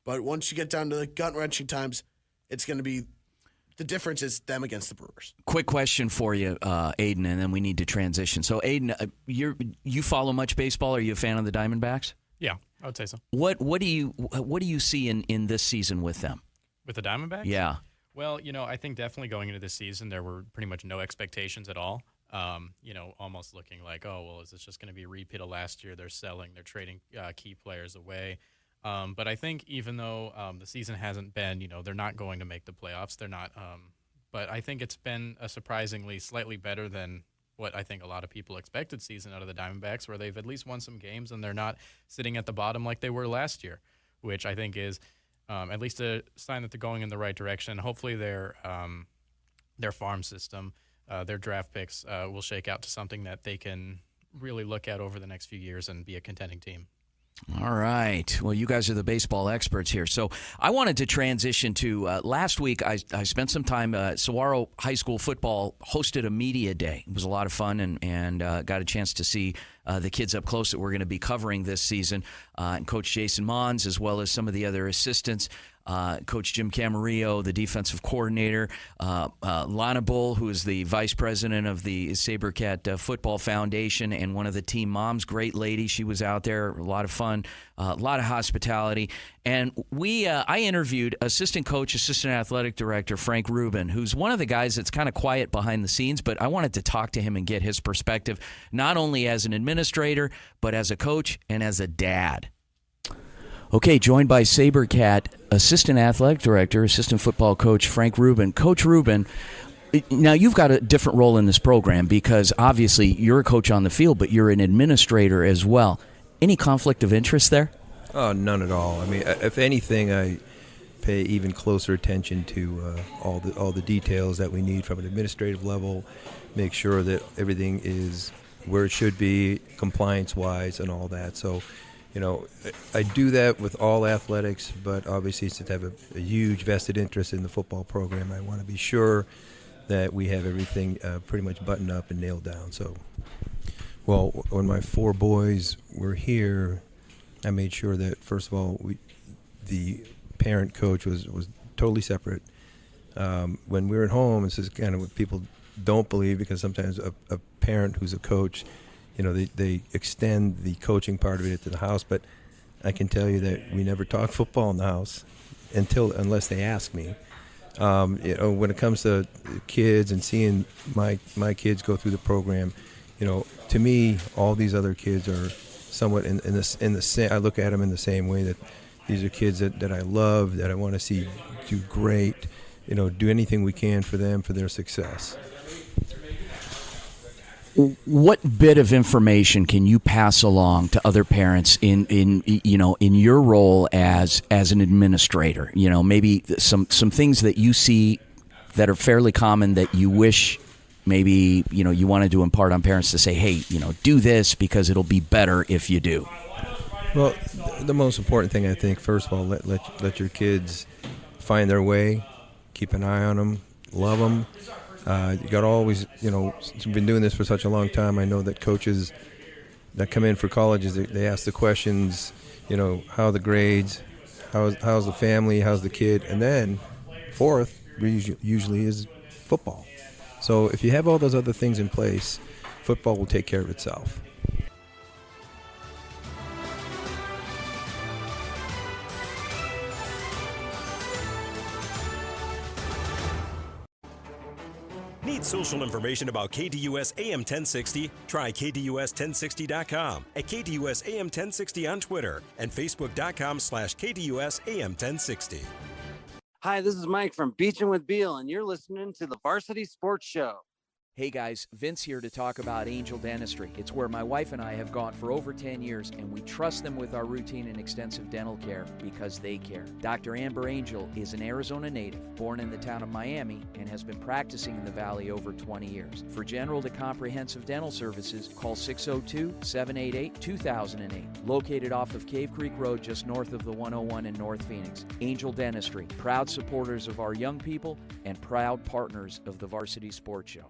But once you get down to the gut-wrenching times, it's going to be the difference is them against the Brewers. Quick question for you, Aiden, and then we need to transition. So, Aiden, you follow much baseball? Are you a fan of the Diamondbacks? Yeah, I would say so. What do you see in this season with them? With the Diamondbacks? Yeah. Well, I think definitely going into this season, there were pretty much no expectations at all. Almost looking like, oh, well, is this just going to be a repeat of last year? They're selling, they're trading key players away. But I think even though the season hasn't been, they're not going to make the playoffs. They're not. But I think it's been a surprisingly slightly better than what I think a lot of people expected season out of the Diamondbacks, where they've at least won some games and they're not sitting at the bottom like they were last year, which I think is at least a sign that they're going in the right direction. Hopefully their farm system, their draft picks will shake out to something that they can really look at over the next few years and be a contending team. All right. Well, you guys are the baseball experts here. So I wanted to transition to last week. I spent some time. Saguaro High School football hosted a media day. It was a lot of fun and got a chance to see the kids up close that we're going to be covering this season, and Coach Jason Mons, as well as some of the other assistants. Coach Jim Camarillo, the defensive coordinator, Lana Bull, who is the vice president of the SaberCat Football Foundation and one of the team moms, great lady. She was out there, a lot of fun, a lot of hospitality. And I interviewed assistant athletic director Frank Rubin, who's one of the guys that's kind of quiet behind the scenes, but I wanted to talk to him and get his perspective, not only as an administrator, but as a coach and as a dad. Okay, joined by SaberCat assistant athletic director, assistant football coach Frank Rubin. Coach Rubin, now you've got a different role in this program because obviously you're a coach on the field, but you're an administrator as well. Any conflict of interest there? Oh, none at all. I mean, if anything, I pay even closer attention to all the details that we need from an administrative level, make sure that everything is where it should be, compliance-wise and all that. So, I do that with all athletics, but obviously since I have a huge vested interest in the football program, I want to be sure that we have everything pretty much buttoned up and nailed down. So, well, when my 4 boys were here, I made sure that, first of all, the parent coach was totally separate. When we were at home, this is kind of what people don't believe, because sometimes a parent who's a coach, they extend the coaching part of it to the house, but I can tell you that we never talk football in the house unless they ask me. When it comes to kids and seeing my kids go through the program, to me, all these other kids are somewhat in the same. I look at them in the same way, that these are kids that I love, that I want to see do great, do anything we can for them, for their success. What bit of information can you pass along to other parents in your role as an administrator? Maybe some things that you see that are fairly common that you wish maybe you wanted to impart on parents to say, hey, do this because it'll be better if you do. Well, the most important thing, I think, first of all, let your kids find their way, keep an eye on them, love them. You got to always, been doing this for such a long time. I know that coaches that come in for colleges, they ask the questions, how are the grades, how's the family, how's the kid, and then fourth usually is football. So if you have all those other things in place, football will take care of itself. Need social information about KDUS AM 1060? Try KDUS1060.com, at KDUS AM 1060 on Twitter, and Facebook.com/KDUS AM 1060. Hi, this is Mike from Beachin' with Beal, and you're listening to the Varsity Sports Show. Hey guys, Vince here to talk about Angel Dentistry. It's where my wife and I have gone for over 10 years, and we trust them with our routine and extensive dental care because they care. Dr. Amber Angel is an Arizona native, born in the town of Miami, and has been practicing in the Valley over 20 years. For general to comprehensive dental services, call 602-788-2008. Located off of Cave Creek Road just north of the 101 in North Phoenix. Angel Dentistry, proud supporters of our young people and proud partners of the Varsity Sports Show.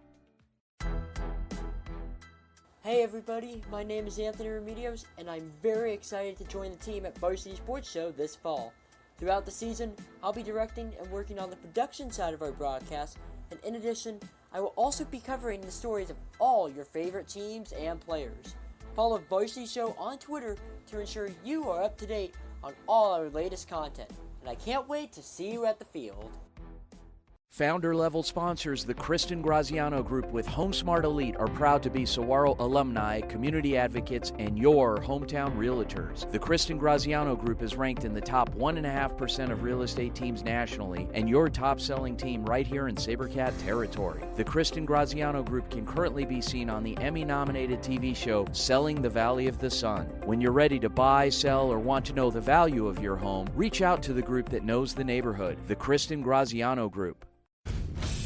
Hey everybody, my name is Anthony Remedios, and I'm very excited to join the team at Varsity Sports Show this fall. Throughout the season, I'll be directing and working on the production side of our broadcast, and in addition, I will also be covering the stories of all your favorite teams and players. Follow Varsity Show on Twitter to ensure you are up to date on all our latest content, and I can't wait to see you at the field. Founder-level sponsors, the Kristen Graziano Group with HomeSmart Elite, are proud to be Saguaro alumni, community advocates, and your hometown realtors. The Kristen Graziano Group is ranked in the top 1.5% of real estate teams nationally, and your top-selling team right here in SaberCat territory. The Kristen Graziano Group can currently be seen on the Emmy-nominated TV show Selling the Valley of the Sun. When you're ready to buy, sell, or want to know the value of your home, reach out to the group that knows the neighborhood, the Kristen Graziano Group.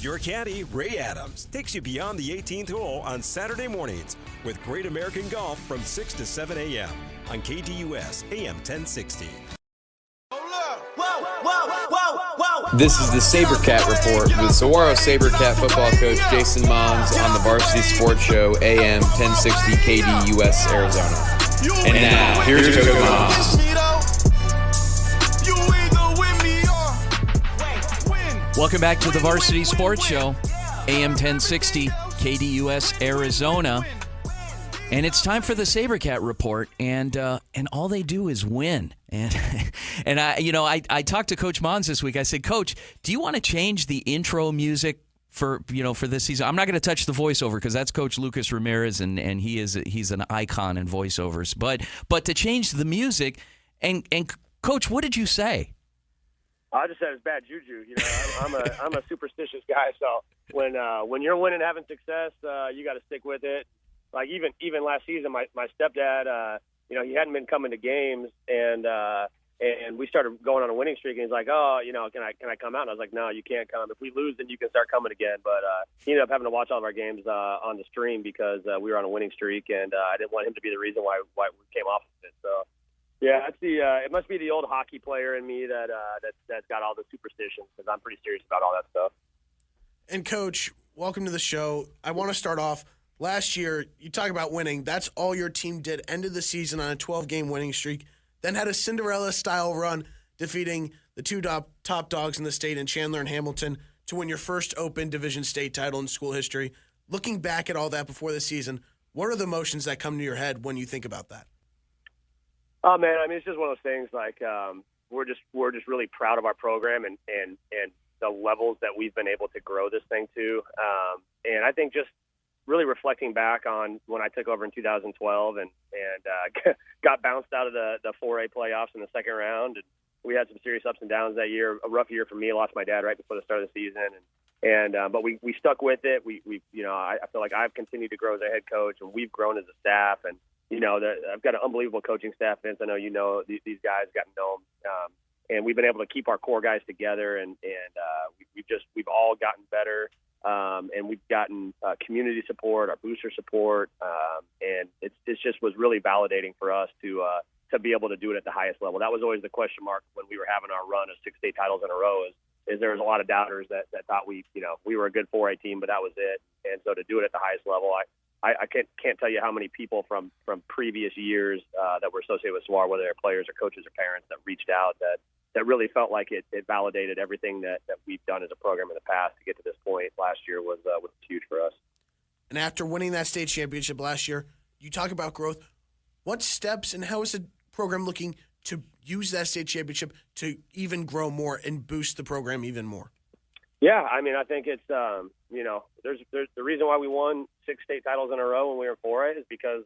Your caddy, Ray Adams, takes you beyond the 18th hole on Saturday mornings with Great American Golf from 6 to 7 a.m. on KDUS AM 1060. This is the SaberCat Report with Saguaro SaberCat football coach Jason Mons on the Varsity Sports Show AM 1060 KDUS Arizona. And now, here's Coach Mons. Welcome back to the Varsity Sports Show, AM 1060, KDUS, Arizona. And it's time for the SaberCat Report, and all they do is win. And I talked to Coach Mons this week. I said, Coach, do you want to change the intro music for this season? I'm not going to touch the voiceover because that's Coach Lucas Ramirez, and he's an icon in voiceovers. But to change the music, and Coach, what did you say? I just said it's bad juju. I'm a superstitious guy, so when you're winning, having success, you got to stick with it. Like even last season, my stepdad, he hadn't been coming to games, and we started going on a winning streak, and he's like, oh, can I come out? And I was like, no, you can't come. If we lose, then you can start coming again. But he ended up having to watch all of our games on the stream because we were on a winning streak, and I didn't want him to be the reason why we came off of it. So. Yeah, it must be the old hockey player in me that's got all the superstitions, because I'm pretty serious about all that stuff. And Coach, welcome to the show. I want to start off. Last year, you talk about winning. That's all your team did. Ended the season on a 12-game winning streak. Then had a Cinderella-style run, defeating the two top dogs in the state in Chandler and Hamilton to win your first Open Division state title in school history. Looking back at all that before the season, what are the emotions that come to your head when you think about that? Oh man, I mean, it's just one of those things. Like we're just really proud of our program and the levels that we've been able to grow this thing to. And I think just really reflecting back on when I took over in 2012 and got bounced out of the 4A playoffs in the second round, and we had some serious ups and downs that year. A rough year for me. I lost my dad right before the start of the season, but we stuck with it. I feel like I've continued to grow as a head coach, and we've grown as a staff, and I've got an unbelievable coaching staff, Vince. I know these guys, gotten to know them, and we've been able to keep our core guys together, and we've all gotten better, and we've gotten community support, our booster support, and it just was really validating for us to be able to do it at the highest level. That was always the question mark when we were having our run of 6 state titles in a row. Is there was a lot of doubters that thought we were a good 4A team, but that was it. And so to do it at the highest level, I can't tell you how many people from previous years that were associated with SWAR, whether they're players or coaches or parents, that reached out that really felt like it validated everything that we've done as a program in the past to get to this point. Last year was huge for us. And after winning that state championship last year, you talk about growth. What steps and how is the program looking to use that state championship to even grow more and boost the program even more? Yeah, I mean, I think it's there's the reason why we won 6 state titles in a row when we were 4A is because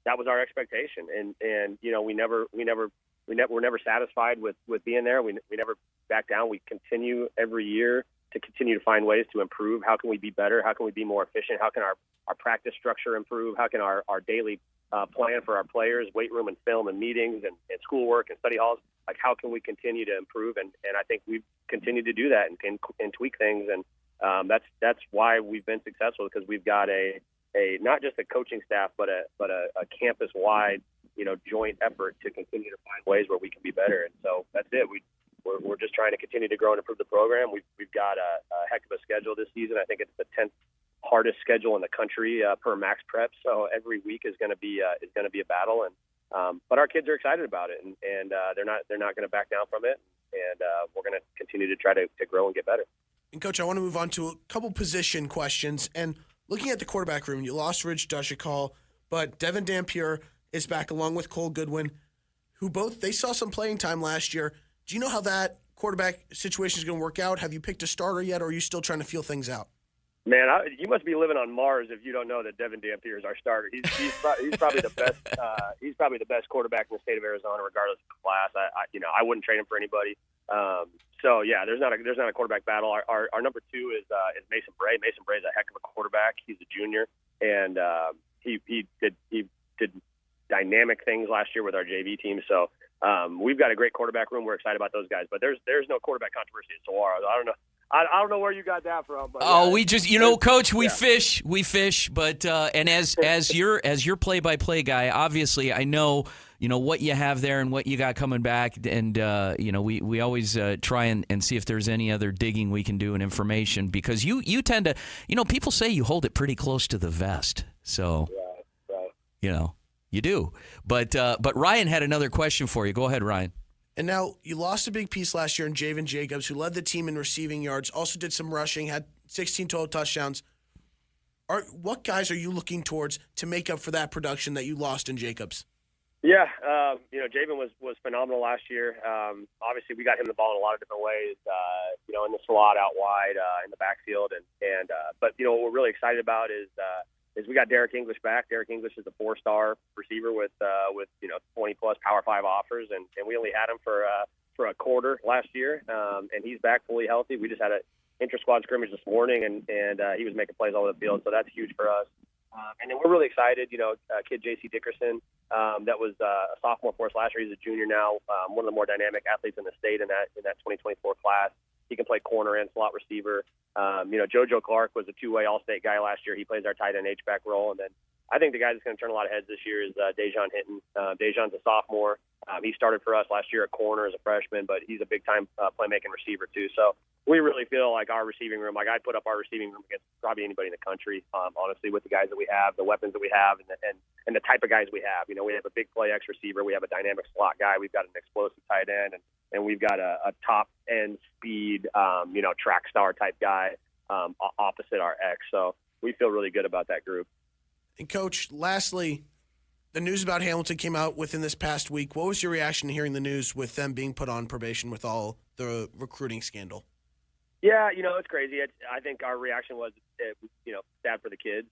that was our expectation, and we're never satisfied with being there. We never back down. We continue every year to continue to find ways to improve. How can we be better? How can we be more efficient? How can our practice structure improve? How can our daily plan for our players, weight room and film and meetings and schoolwork and study halls, like how can we continue to improve? And I think we've continued to do that and tweak things. And that's why we've been successful, because we've got a not just a coaching staff, but a campus-wide, joint effort to continue to find ways where we can be better. And so that's it. We're just trying to continue to grow and improve the program. We've got a heck of a schedule this season. I think it's the 10th hardest schedule in the country per Max Prep. So every week is going to be a battle. And but our kids are excited about it, and they're not going to back down from it. And we're going to continue to try to grow and get better. And Coach, I want to move on to a couple position questions. And looking at the quarterback room, you lost Rich Dushikal, but Devin Dampier is back along with Cole Goodwin, who they saw some playing time last year. Do you know how that quarterback situation is going to work out? Have you picked a starter yet, or are you still trying to feel things out? Man, you must be living on Mars if you don't know that Devin Dampier is our starter. He's probably the best. He's probably the best quarterback in the state of Arizona, regardless of class. I wouldn't trade him for anybody. So yeah, there's not a quarterback battle. Our number 2 is Mason Bray. Mason Bray is a heck of a quarterback. He's a junior, and he did dynamic things last year with our JV team. So we've got a great quarterback room. We're excited about those guys. But there's no quarterback controversy at Saguaro. I don't know. I don't know where you got that from. But yeah, we just, Coach, we fish, but and as your play-by-play guy, obviously I know what you have there and what you got coming back, and we always try and see if there's any other digging we can do and information, because you tend to, people say you hold it pretty close to the vest, so right. you do. But Ryan had another question for you. Go ahead, Ryan. And now you lost a big piece last year in Javen Jacobs, who led the team in receiving yards, also did some rushing, had 16 total touchdowns. What guys are you looking towards to make up for that production that you lost in Jacobs? Yeah, Javen was phenomenal last year. Obviously, we got him the ball in a lot of different ways. In the slot, out wide, in the backfield, but what we're really excited about is we got Derek English back. Derek English is a 4-star receiver with 20 plus Power 5 offers, and we only had him for a quarter last year, and he's back fully healthy. We just had an inter-squad scrimmage this morning, and he was making plays all over the field, so that's huge for us. And then we're really excited, kid J.C. Dickerson, that was a sophomore for us last year. He's a junior now, one of the more dynamic athletes in the state in that 2024 class. He can play corner and slot receiver. JoJo Clark was a two-way All-State guy last year. He plays our tight end H-back role. And then I think the guy that's going to turn a lot of heads this year is Dejon Hinton. Dejon's a sophomore. He started for us last year at corner as a freshman, but he's a big-time playmaking receiver too. So we really feel like our receiving room, I'd put up our receiving room against probably anybody in the country, honestly, with the guys that we have, the weapons that we have, and the type of guys we have. We have a big play X receiver. We have a dynamic slot guy. We've got an explosive tight end, and we've got a top-end speed, track star type guy opposite our X. So we feel really good about that group. And, Coach, lastly, the news about Hamilton came out within this past week. What was your reaction to hearing the news with them being put on probation with all the recruiting scandal? Yeah, it's crazy. I think our reaction was, sad for the kids.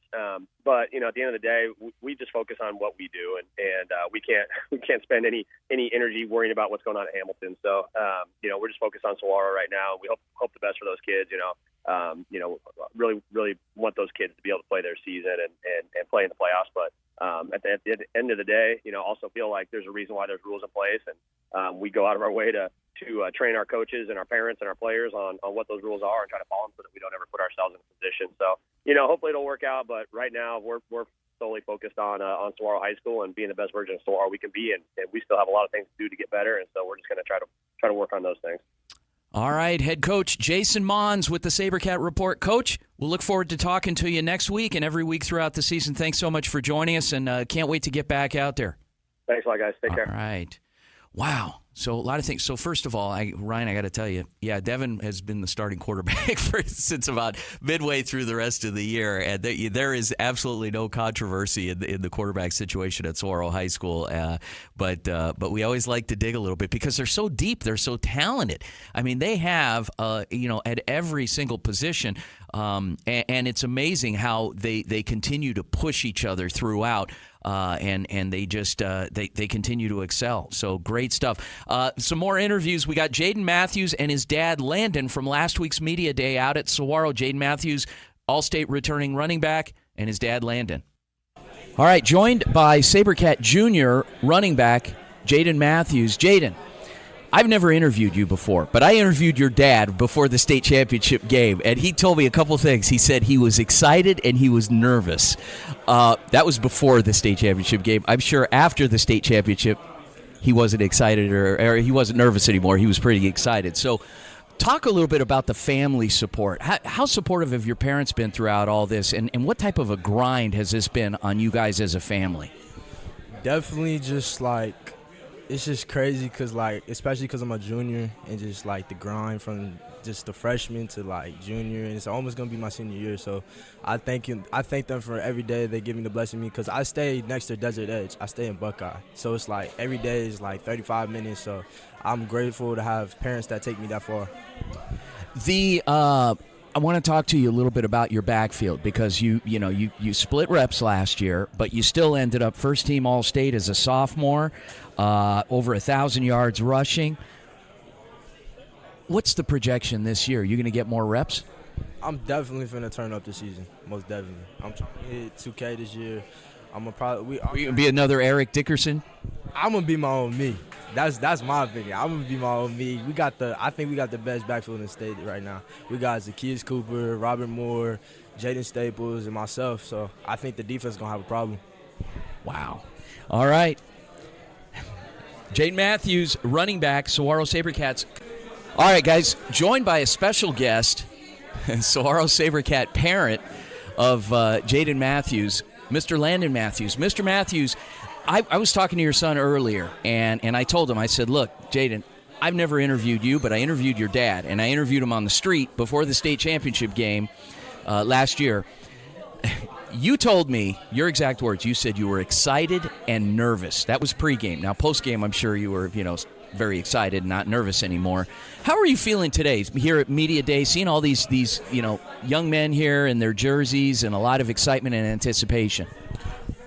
But at the end of the day, we just focus on what we do, and we can't spend any energy worrying about what's going on at Hamilton. So, we're just focused on Saguaro right now. We hope the best for those kids. Really, really want those kids to be able to play their season and play in the playoffs. But at the end of the day, also feel like there's a reason why there's rules in place, and we go out of our way to train our coaches and our parents and our players on what those rules are and try to follow them so that we don't ever put ourselves in a position. So, hopefully it'll work out. But right now we're solely focused on Saguaro High School and being the best version of Saguaro we can be, and we still have a lot of things to do to get better. And so we're just going to try to work on those things. All right, head coach Jason Mons with the SaberCat Report. Coach, we'll look forward to talking to you next week and every week throughout the season. Thanks so much for joining us, and can't wait to get back out there. Thanks a lot, guys. Take care. All right. Wow. So a lot of things. So first of all, Ryan, I got to tell you, Devin has been the starting quarterback since about midway through the rest of the year, and there is absolutely no controversy in the quarterback situation at Saguaro High School. But we always like to dig a little bit because they're so deep, they're so talented. I mean, they have at every single position, and it's amazing how they continue to push each other throughout. And they just they continue to excel. So great stuff. Some more interviews. We got Jaden Matthews and his dad Landon from last week's media day out at Saguaro. Jaden Matthews, All-State returning running back, and his dad Landon. All right, joined by SaberCat Junior running back Jaden Matthews. Jaden, I've never interviewed you before, but I interviewed your dad before the state championship game, and he told me a couple things. He said he was excited and he was nervous. That was before the state championship game. I'm sure after the state championship, he wasn't excited or he wasn't nervous anymore. He was pretty excited. So talk a little bit about the family support. How supportive have your parents been throughout all this, and what type of a grind has this been on you guys as a family? Definitely just it's just crazy because, especially because I'm a junior and just, the grind from just the freshman to, junior, and it's almost going to be my senior year. So I thank them for every day they give me the blessing me because I stay next to Desert Edge. I stay in Buckeye. So it's, every day is, 35 minutes. So I'm grateful to have parents that take me that far. I want to talk to you a little bit about your backfield because you split reps last year, but you still ended up first-team All-State as a sophomore, over 1,000 yards rushing. What's the projection this year? You going to get more reps? I'm definitely finna turn up this season, most definitely. I'm trying to hit 2K this year. I'm gonna be another Eric Dickerson. I'm gonna be my own me. That's my opinion. I'm gonna be my own me. I think we got the best backfield in the state right now. We got Zacchaeus Cooper, Robert Moore, Jaden Staples, and myself. So I think the defense is gonna have a problem. Wow. All right. Jaden Matthews, running back, Saguaro SaberCats. All right, guys, joined by a special guest, Saguaro SaberCat parent of Jaden Matthews, Mr. Landon Matthews. Mr. Matthews, I was talking to your son earlier, and I told him, I said, look, Jaden, I've never interviewed you, but I interviewed your dad, and I interviewed him on the street before the state championship game last year. You told me, your exact words, you said you were excited and nervous. That was pregame. Now, postgame, I'm sure you were, very excited, not nervous anymore. How are you feeling today here at Media Day, seeing all these young men here in their jerseys and a lot of excitement and anticipation?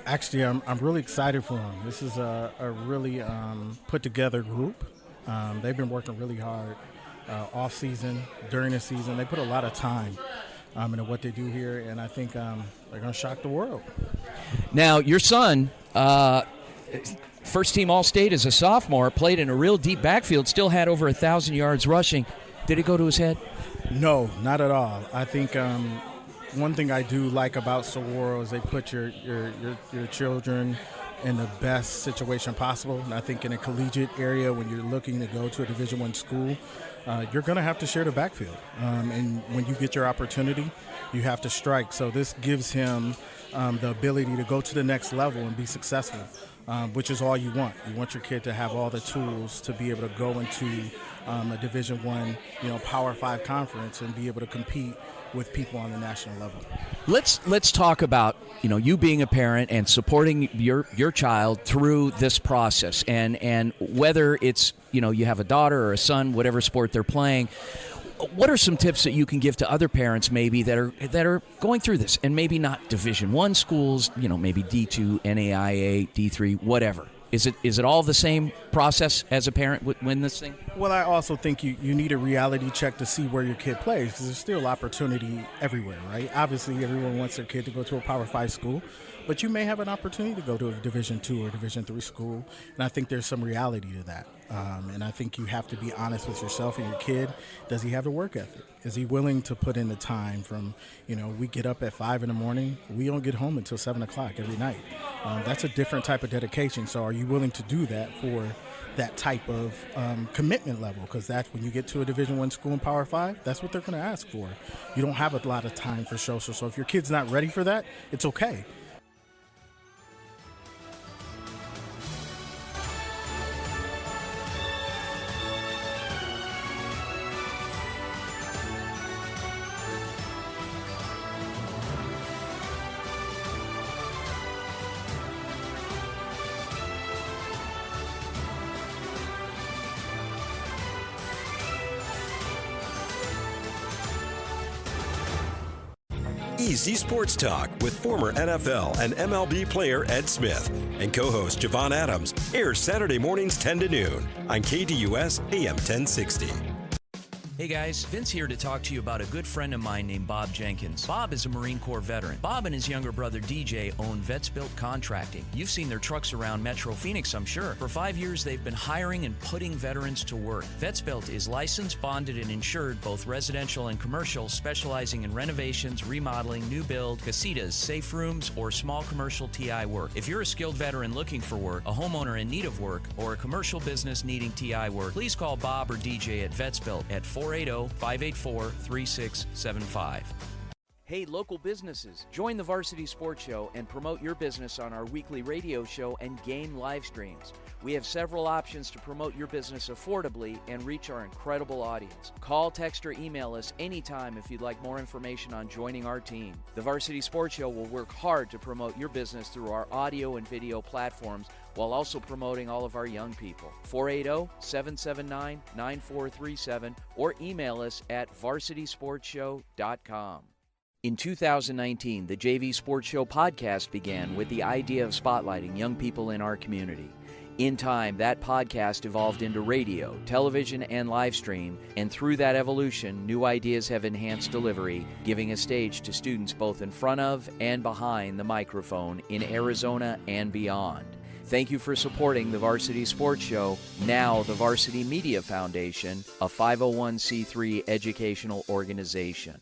Actually, I'm really excited for them. This is a really put-together group. They've been working really hard off season, during the season. They put a lot of time into what they do here, and I think they're going to shock the world. Now, your son, first-team All-State as a sophomore, played in a real deep backfield, still had over 1,000 yards rushing. Did it go to his head? No, not at all. I think one thing I do like about Saguaro is they put your children in the best situation possible. And I think in a collegiate area, when you're looking to go to a Division I school, you're going to have to share the backfield. And when you get your opportunity, you have to strike. So this gives him the ability to go to the next level and be successful, which is all you want. You want your kid to have all the tools to be able to go into a Division I, Power 5 conference and be able to compete with people on the national level. Let's talk about you being a parent and supporting your child through this process, and whether it's you have a daughter or a son, whatever sport they're playing. What are some tips that you can give to other parents maybe that are going through this, and maybe not Division I schools, maybe D2, NAIA, D3, whatever? Is it all the same process as a parent win this thing? Well, I also think you need a reality check to see where your kid plays, because there's still opportunity everywhere, right? Obviously, everyone wants their kid to go to a Power 5 school, but you may have an opportunity to go to a Division II or Division III school, and I think there's some reality to that. And I think you have to be honest with yourself and your kid. Does he have the work ethic? Is he willing to put in the time from, we get up at 5 in the morning, we don't get home until 7 o'clock every night. That's a different type of dedication. So are you willing to do that for that type of commitment level? Because that's when you get to a Division I school in Power 5, that's what they're going to ask for. You don't have a lot of time for social. So if your kid's not ready for that, it's okay. Easy Sports Talk with former NFL and MLB player Ed Smith and co-host Javon Adams airs Saturday mornings 10 to noon on KDUS AM 1060. Hey guys, Vince here to talk to you about a good friend of mine named Bob Jenkins. Bob is a Marine Corps veteran. Bob and his younger brother DJ own Vets Built Contracting. You've seen their trucks around Metro Phoenix, I'm sure. For 5 years, they've been hiring and putting veterans to work. Vets Built is licensed, bonded, and insured, both residential and commercial, specializing in renovations, remodeling, new build, casitas, safe rooms, or small commercial TI work. If you're a skilled veteran looking for work, a homeowner in need of work, or a commercial business needing TI work, please call Bob or DJ at Vets Built at 480-584-3675. Hey, local businesses, join the Varsity Sports Show and promote your business on our weekly radio show and game live streams. We have several options to promote your business affordably and reach our incredible audience. Call, text, or email us anytime if you'd like more information on joining our team. The Varsity Sports Show will work hard to promote your business through our audio and video platforms while also promoting all of our young people. 480-779-9437 or email us at varsitysportshow.com. In 2019, the JV Sports Show podcast began with the idea of spotlighting young people in our community. In time, that podcast evolved into radio, television, and live stream, and through that evolution, new ideas have enhanced delivery, giving a stage to students both in front of and behind the microphone in Arizona and beyond. Thank you for supporting the Varsity Sports Show, now the Varsity Media Foundation, a 501c3 educational organization.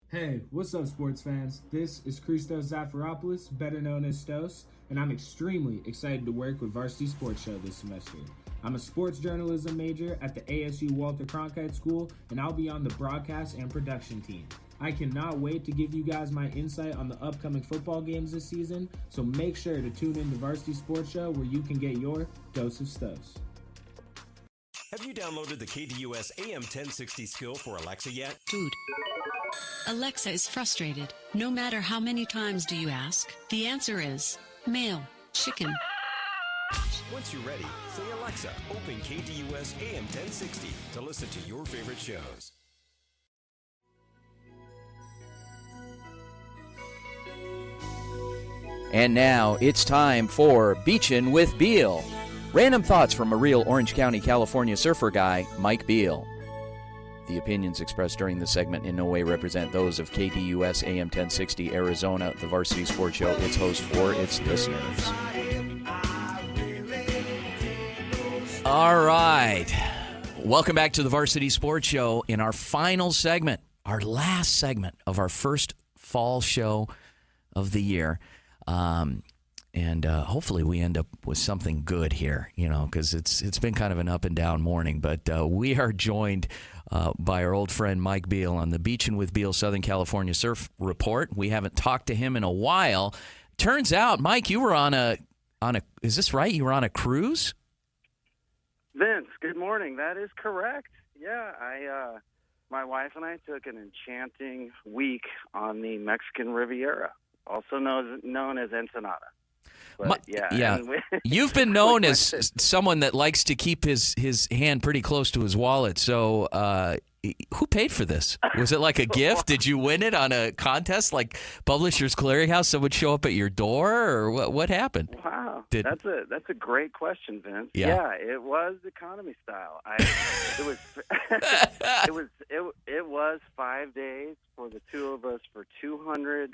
Hey, what's up, sports fans? This is Christos Zafiropoulos, better known as Stos, and I'm extremely excited to work with Varsity Sports Show this semester. I'm a sports journalism major at the ASU Walter Cronkite School, and I'll be on the broadcast and production team. I cannot wait to give you guys my insight on the upcoming football games this season, so make sure to tune in to Varsity Sports Show where you can get your dose of Stos. downloaded the KDUS AM 1060 skill for Alexa yet? Food. Alexa is frustrated. No matter how many times do you ask, the answer is mail, chicken. Once you're ready, say Alexa, open KDUS AM 1060 to listen to your favorite shows. And now it's time for Beachin' with Beal. Random thoughts from a real Orange County, California surfer guy, Mike Beal. The opinions expressed during the segment in no way represent those of KDUS AM 1060 Arizona, the Varsity Sports Show, its host, or its listeners. All right. Welcome back to the Varsity Sports Show in our final segment, our last segment of our first fall show of the year. And hopefully we end up with something good here, because it's been kind of an up and down morning. But we are joined by our old friend Mike Beal on the Beachin' with Beal Southern California Surf Report. We haven't talked to him in a while. Turns out, Mike, you were on a is this right? You were on a cruise? Vince, good morning. That is correct. Yeah, my wife and I took an enchanting week on the Mexican Riviera, also known as Ensenada. But, yeah. You've been known as someone that likes to keep his hand pretty close to his wallet. So who paid for this? Was it like a gift? Did you win it on a contest like Publishers Clearinghouse? Someone show up at your door, or what happened? Wow, that's a great question, Vince. Yeah, it was economy style. It was 5 days for the two of us for $230.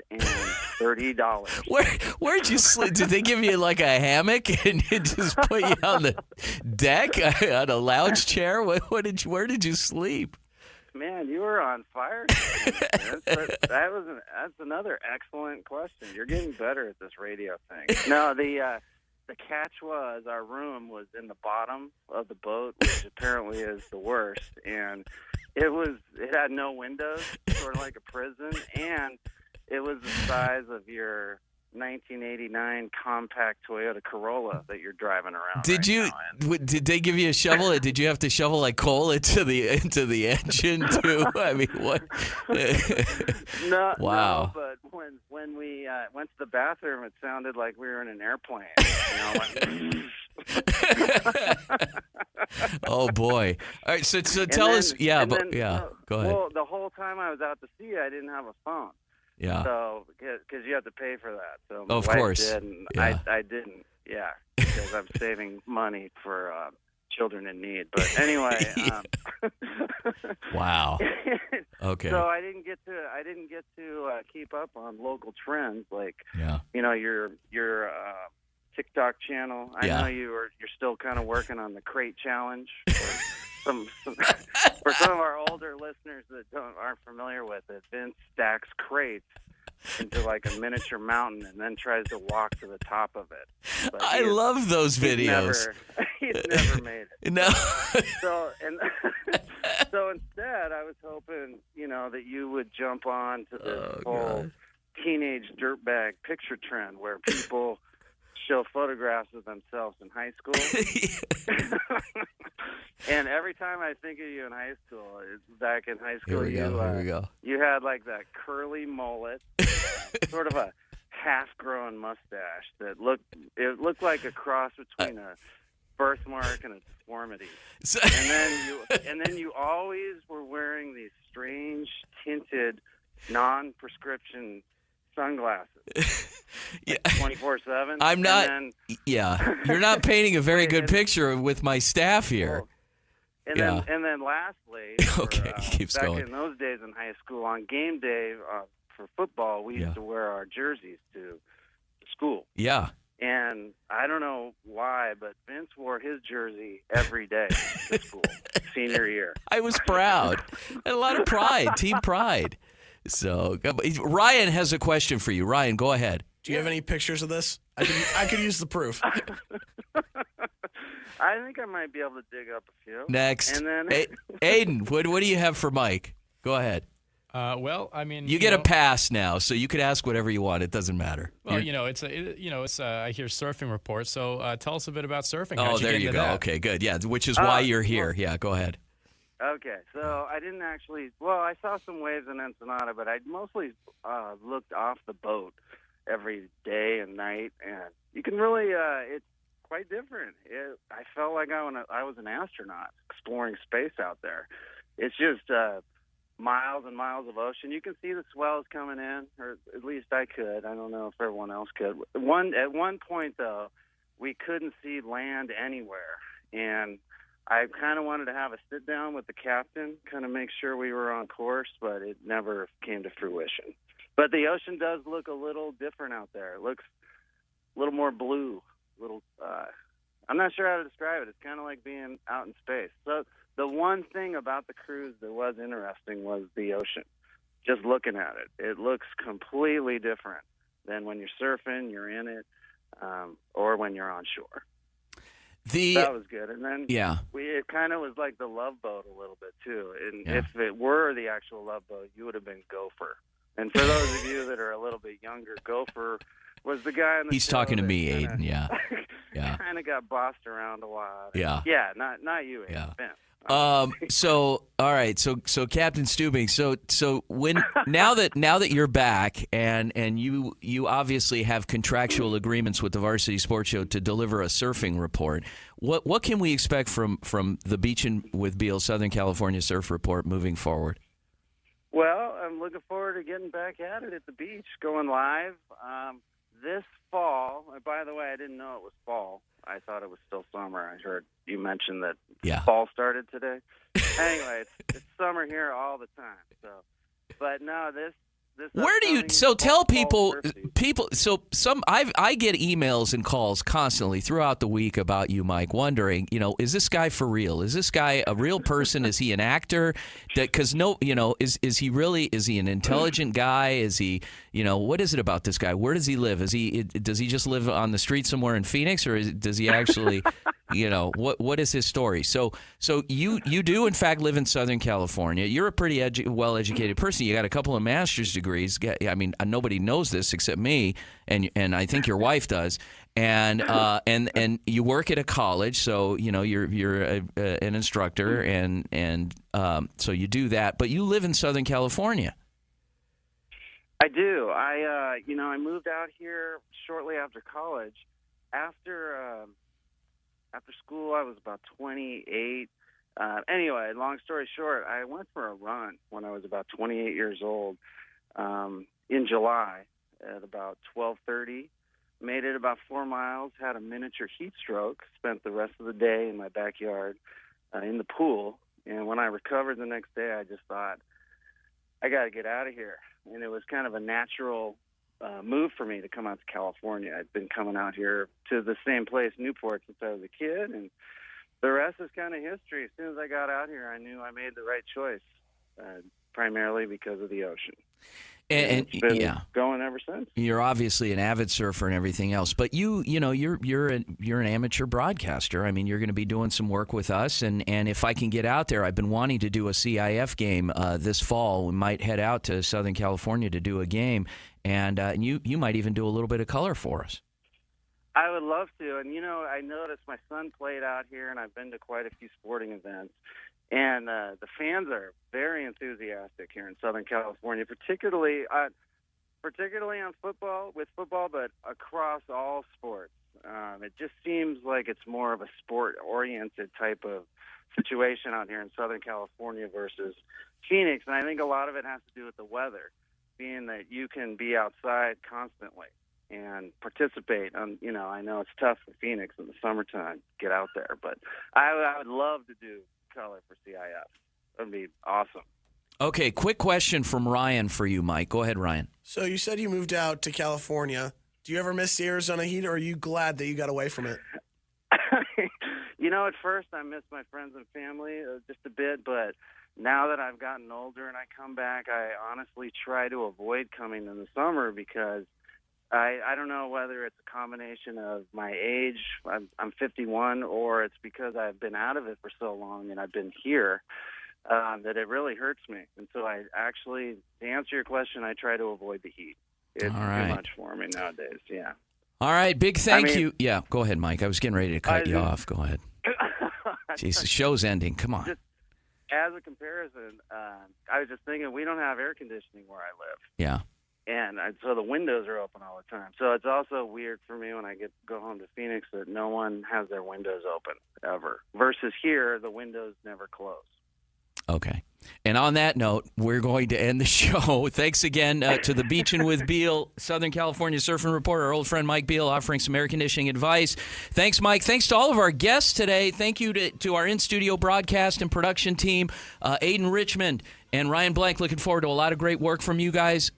Where'd you sleep? Did they give you like a hammock and just put you on the deck on a lounge chair? Where did you sleep? Man, you were on fire. That's another excellent question. You're getting better at this radio thing. No, the catch was our room was in the bottom of the boat, which apparently is the worst, and it had no windows, sort of like a prison, and it was the size of your 1989 compact Toyota Corolla that you're driving around. Did Did they give you a shovel? Did you have to shovel like coal into the engine too? I mean, what? No. Wow. No, but when we went to the bathroom, it sounded like we were in an airplane. Oh boy! All right, so tell us. Yeah, go ahead. Well, the whole time I was out to sea, I didn't have a phone. Yeah. So, because you have to pay for that. So my of wife course. did, and yeah. I didn't. Yeah, because I'm saving money for children in need. But anyway. Wow. Okay. So I didn't get to keep up on local trends like your TikTok channel. I know you're still kind of working on the crate challenge. For some of our older listeners that aren't familiar with it, Vince stacks crates into like a miniature mountain and then tries to walk to the top of it. But I love those videos. He's never made it. No. So instead, I was hoping, that you would jump on to this whole teenage dirtbag picture trend where people show photographs of themselves in high school. And every time I think of you in high school, back in high school, Here we go. You had like that curly mullet, sort of a half-grown mustache that looked like a cross between a birthmark and a deformity. And then you always were wearing these strange tinted non-prescription sunglasses. Yeah. 24/7. I'm not. You're not painting a very good picture with my staff here. And then lastly, keeps back going. in those days in high school, on game day for football, we used to wear our jerseys to school. Yeah. And I don't know why, but Vince wore his jersey every day to school, senior year. I was proud. I had a lot of pride, team pride. So Ryan has a question for you. Ryan, go ahead. Do you have any pictures of this? I could use the proof. I think I might be able to dig up a few. Next. And then Aiden, what do you have for Mike? Go ahead. Well, I mean, You get a pass now, so you could ask whatever you want. It doesn't matter. Well, it's I hear surfing reports. So tell us a bit about surfing. Oh, How'd you there get you into go. that? Okay, good. Yeah, which is why you're here. well- Yeah, go ahead. Okay, so I didn't actually. Well, I saw some waves in Ensenada, but I mostly looked off the boat every day and night, and you can really. It's quite different. I felt like I was an astronaut exploring space out there. It's just miles and miles of ocean. You can see the swells coming in, or at least I could. I don't know if everyone else could. At one point, though, we couldn't see land anywhere, and I kind of wanted to have a sit down with the captain, kind of make sure we were on course, but it never came to fruition. But the ocean does look a little different out there. It looks a little more blue. I'm not sure how to describe it. It's kind of like being out in space. So the one thing about the cruise that was interesting was the ocean. Just looking at it, it looks completely different than when you're surfing, you're in it, or when you're on shore. That was good. And then it kind of was like the Love Boat a little bit too. And if it were the actual Love Boat, you would have been Gopher. And for those of you that are a little bit younger, Gopher was the guy on the He's show talking to that me, kinda- Aiden. Yeah. Yeah. kind of got bossed around a lot. Yeah. Yeah, not you, Aiden. Yeah. Ben. So all right. So Captain Stubing. So when now that you're back and you obviously have contractual agreements with the Varsity Sports Show to deliver a surfing report. What can we expect from the Beachin' with Beal Southern California Surf Report moving forward? Well, I'm looking forward to getting back at it at the beach, going live this fall. By the way, I didn't know it was fall. I thought it was still summer. I heard you mention that fall started today. Anyway, it's summer here all the time. So, but no, this. Where do you? So tell people. So I get emails and calls constantly throughout the week about you, Mike. Wondering, is this guy for real? Is this guy a real person? Is he an actor? Because is he really? Is he an intelligent guy? Is he? What is it about this guy? Where does he live? Does he just live on the street somewhere in Phoenix, or does he actually? What is his story? So you do in fact live in Southern California. You're a pretty well-educated person. You got a couple of master's degrees. I mean, nobody knows this except me, and I think your wife does. And you work at a college, so you're an instructor, and so you do that. But you live in Southern California. I do. I moved out here shortly after college. After school, I was about 28. Anyway, long story short, I went for a run when I was about 28 years old in July at about 12:30. Made it about 4 miles, had a miniature heat stroke, spent the rest of the day in my backyard in the pool. And when I recovered the next day, I just thought, I got to get out of here. And it was kind of a natural move for me to come out to California. I'd been coming out here to the same place, Newport, since I was a kid, and the rest is kind of history. As soon as I got out here, I knew I made the right choice, primarily because of the ocean. And it's been going ever since. You're obviously an avid surfer and everything else, but you're an amateur broadcaster. I mean, you're going to be doing some work with us, and if I can get out there, I've been wanting to do a CIF game this fall. We might head out to Southern California to do a game, and you might even do a little bit of color for us. I would love to, and I noticed my son played out here, and I've been to quite a few sporting events. And the fans are very enthusiastic here in Southern California, particularly on football, but across all sports. It just seems like it's more of a sport-oriented type of situation out here in Southern California versus Phoenix. And I think a lot of it has to do with the weather, being that you can be outside constantly and participate. I know it's tough for Phoenix in the summertime to get out there, but I would love to do color for CIF. That would be awesome. Okay, quick question from Ryan for you, Mike. Go ahead, Ryan. So you said you moved out to California. Do you ever miss the Arizona heat, or are you glad that you got away from it? At first I missed my friends and family just a bit, but now that I've gotten older and I come back, I honestly try to avoid coming in the summer because I don't know whether it's a combination of my age, I'm 51, or it's because I've been out of it for so long and I've been here. that it really hurts me. And so I actually, to answer your question, I try to avoid the heat. It's All right. too much for me nowadays, yeah. All right, big thank you. Yeah, go ahead, Mike. I was getting ready to cut you off. Go ahead. Jeez, the show's ending. Come on. Just as a comparison, I was just thinking we don't have air conditioning where I live. Yeah. And so the windows are open all the time. So it's also weird for me when I go home to Phoenix that no one has their windows open ever. Versus here, the windows never close. Okay. And on that note, we're going to end the show. Thanks again to the Beachin' with Beal, Southern California surfing reporter, our old friend Mike Beal, offering some air conditioning advice. Thanks, Mike. Thanks to all of our guests today. Thank you to our in-studio broadcast and production team, Aiden Richmond and Ryan Blank. Looking forward to a lot of great work from you guys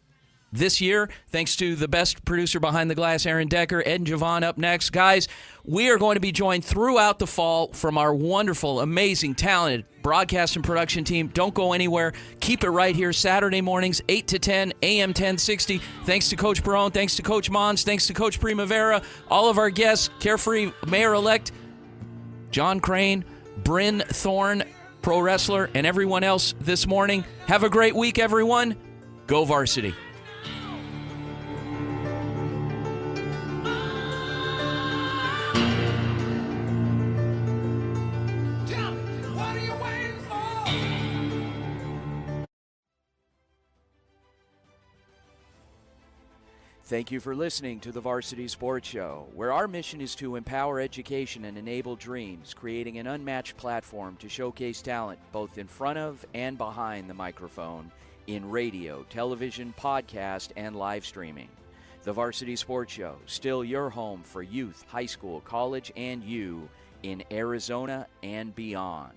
this year. Thanks to the best producer behind the glass, Aaron Decker. Ed and Javon up next. Guys, we are going to be joined throughout the fall from our wonderful, amazing, talented broadcast and production team. Don't go anywhere. Keep it right here Saturday mornings, 8 to 10, AM 1060. Thanks to Coach Barone. Thanks to Coach Mons. Thanks to Coach Primavera. All of our guests, Carefree Mayor-elect John Crane, Bryn Thorne, pro wrestler, and everyone else this morning. Have a great week, everyone. Go Varsity. Thank you for listening to the Varsity Sports Show, where our mission is to empower education and enable dreams, creating an unmatched platform to showcase talent both in front of and behind the microphone in radio, television, podcast, and live streaming. The Varsity Sports Show, still your home for youth, high school, college, and you in Arizona and beyond.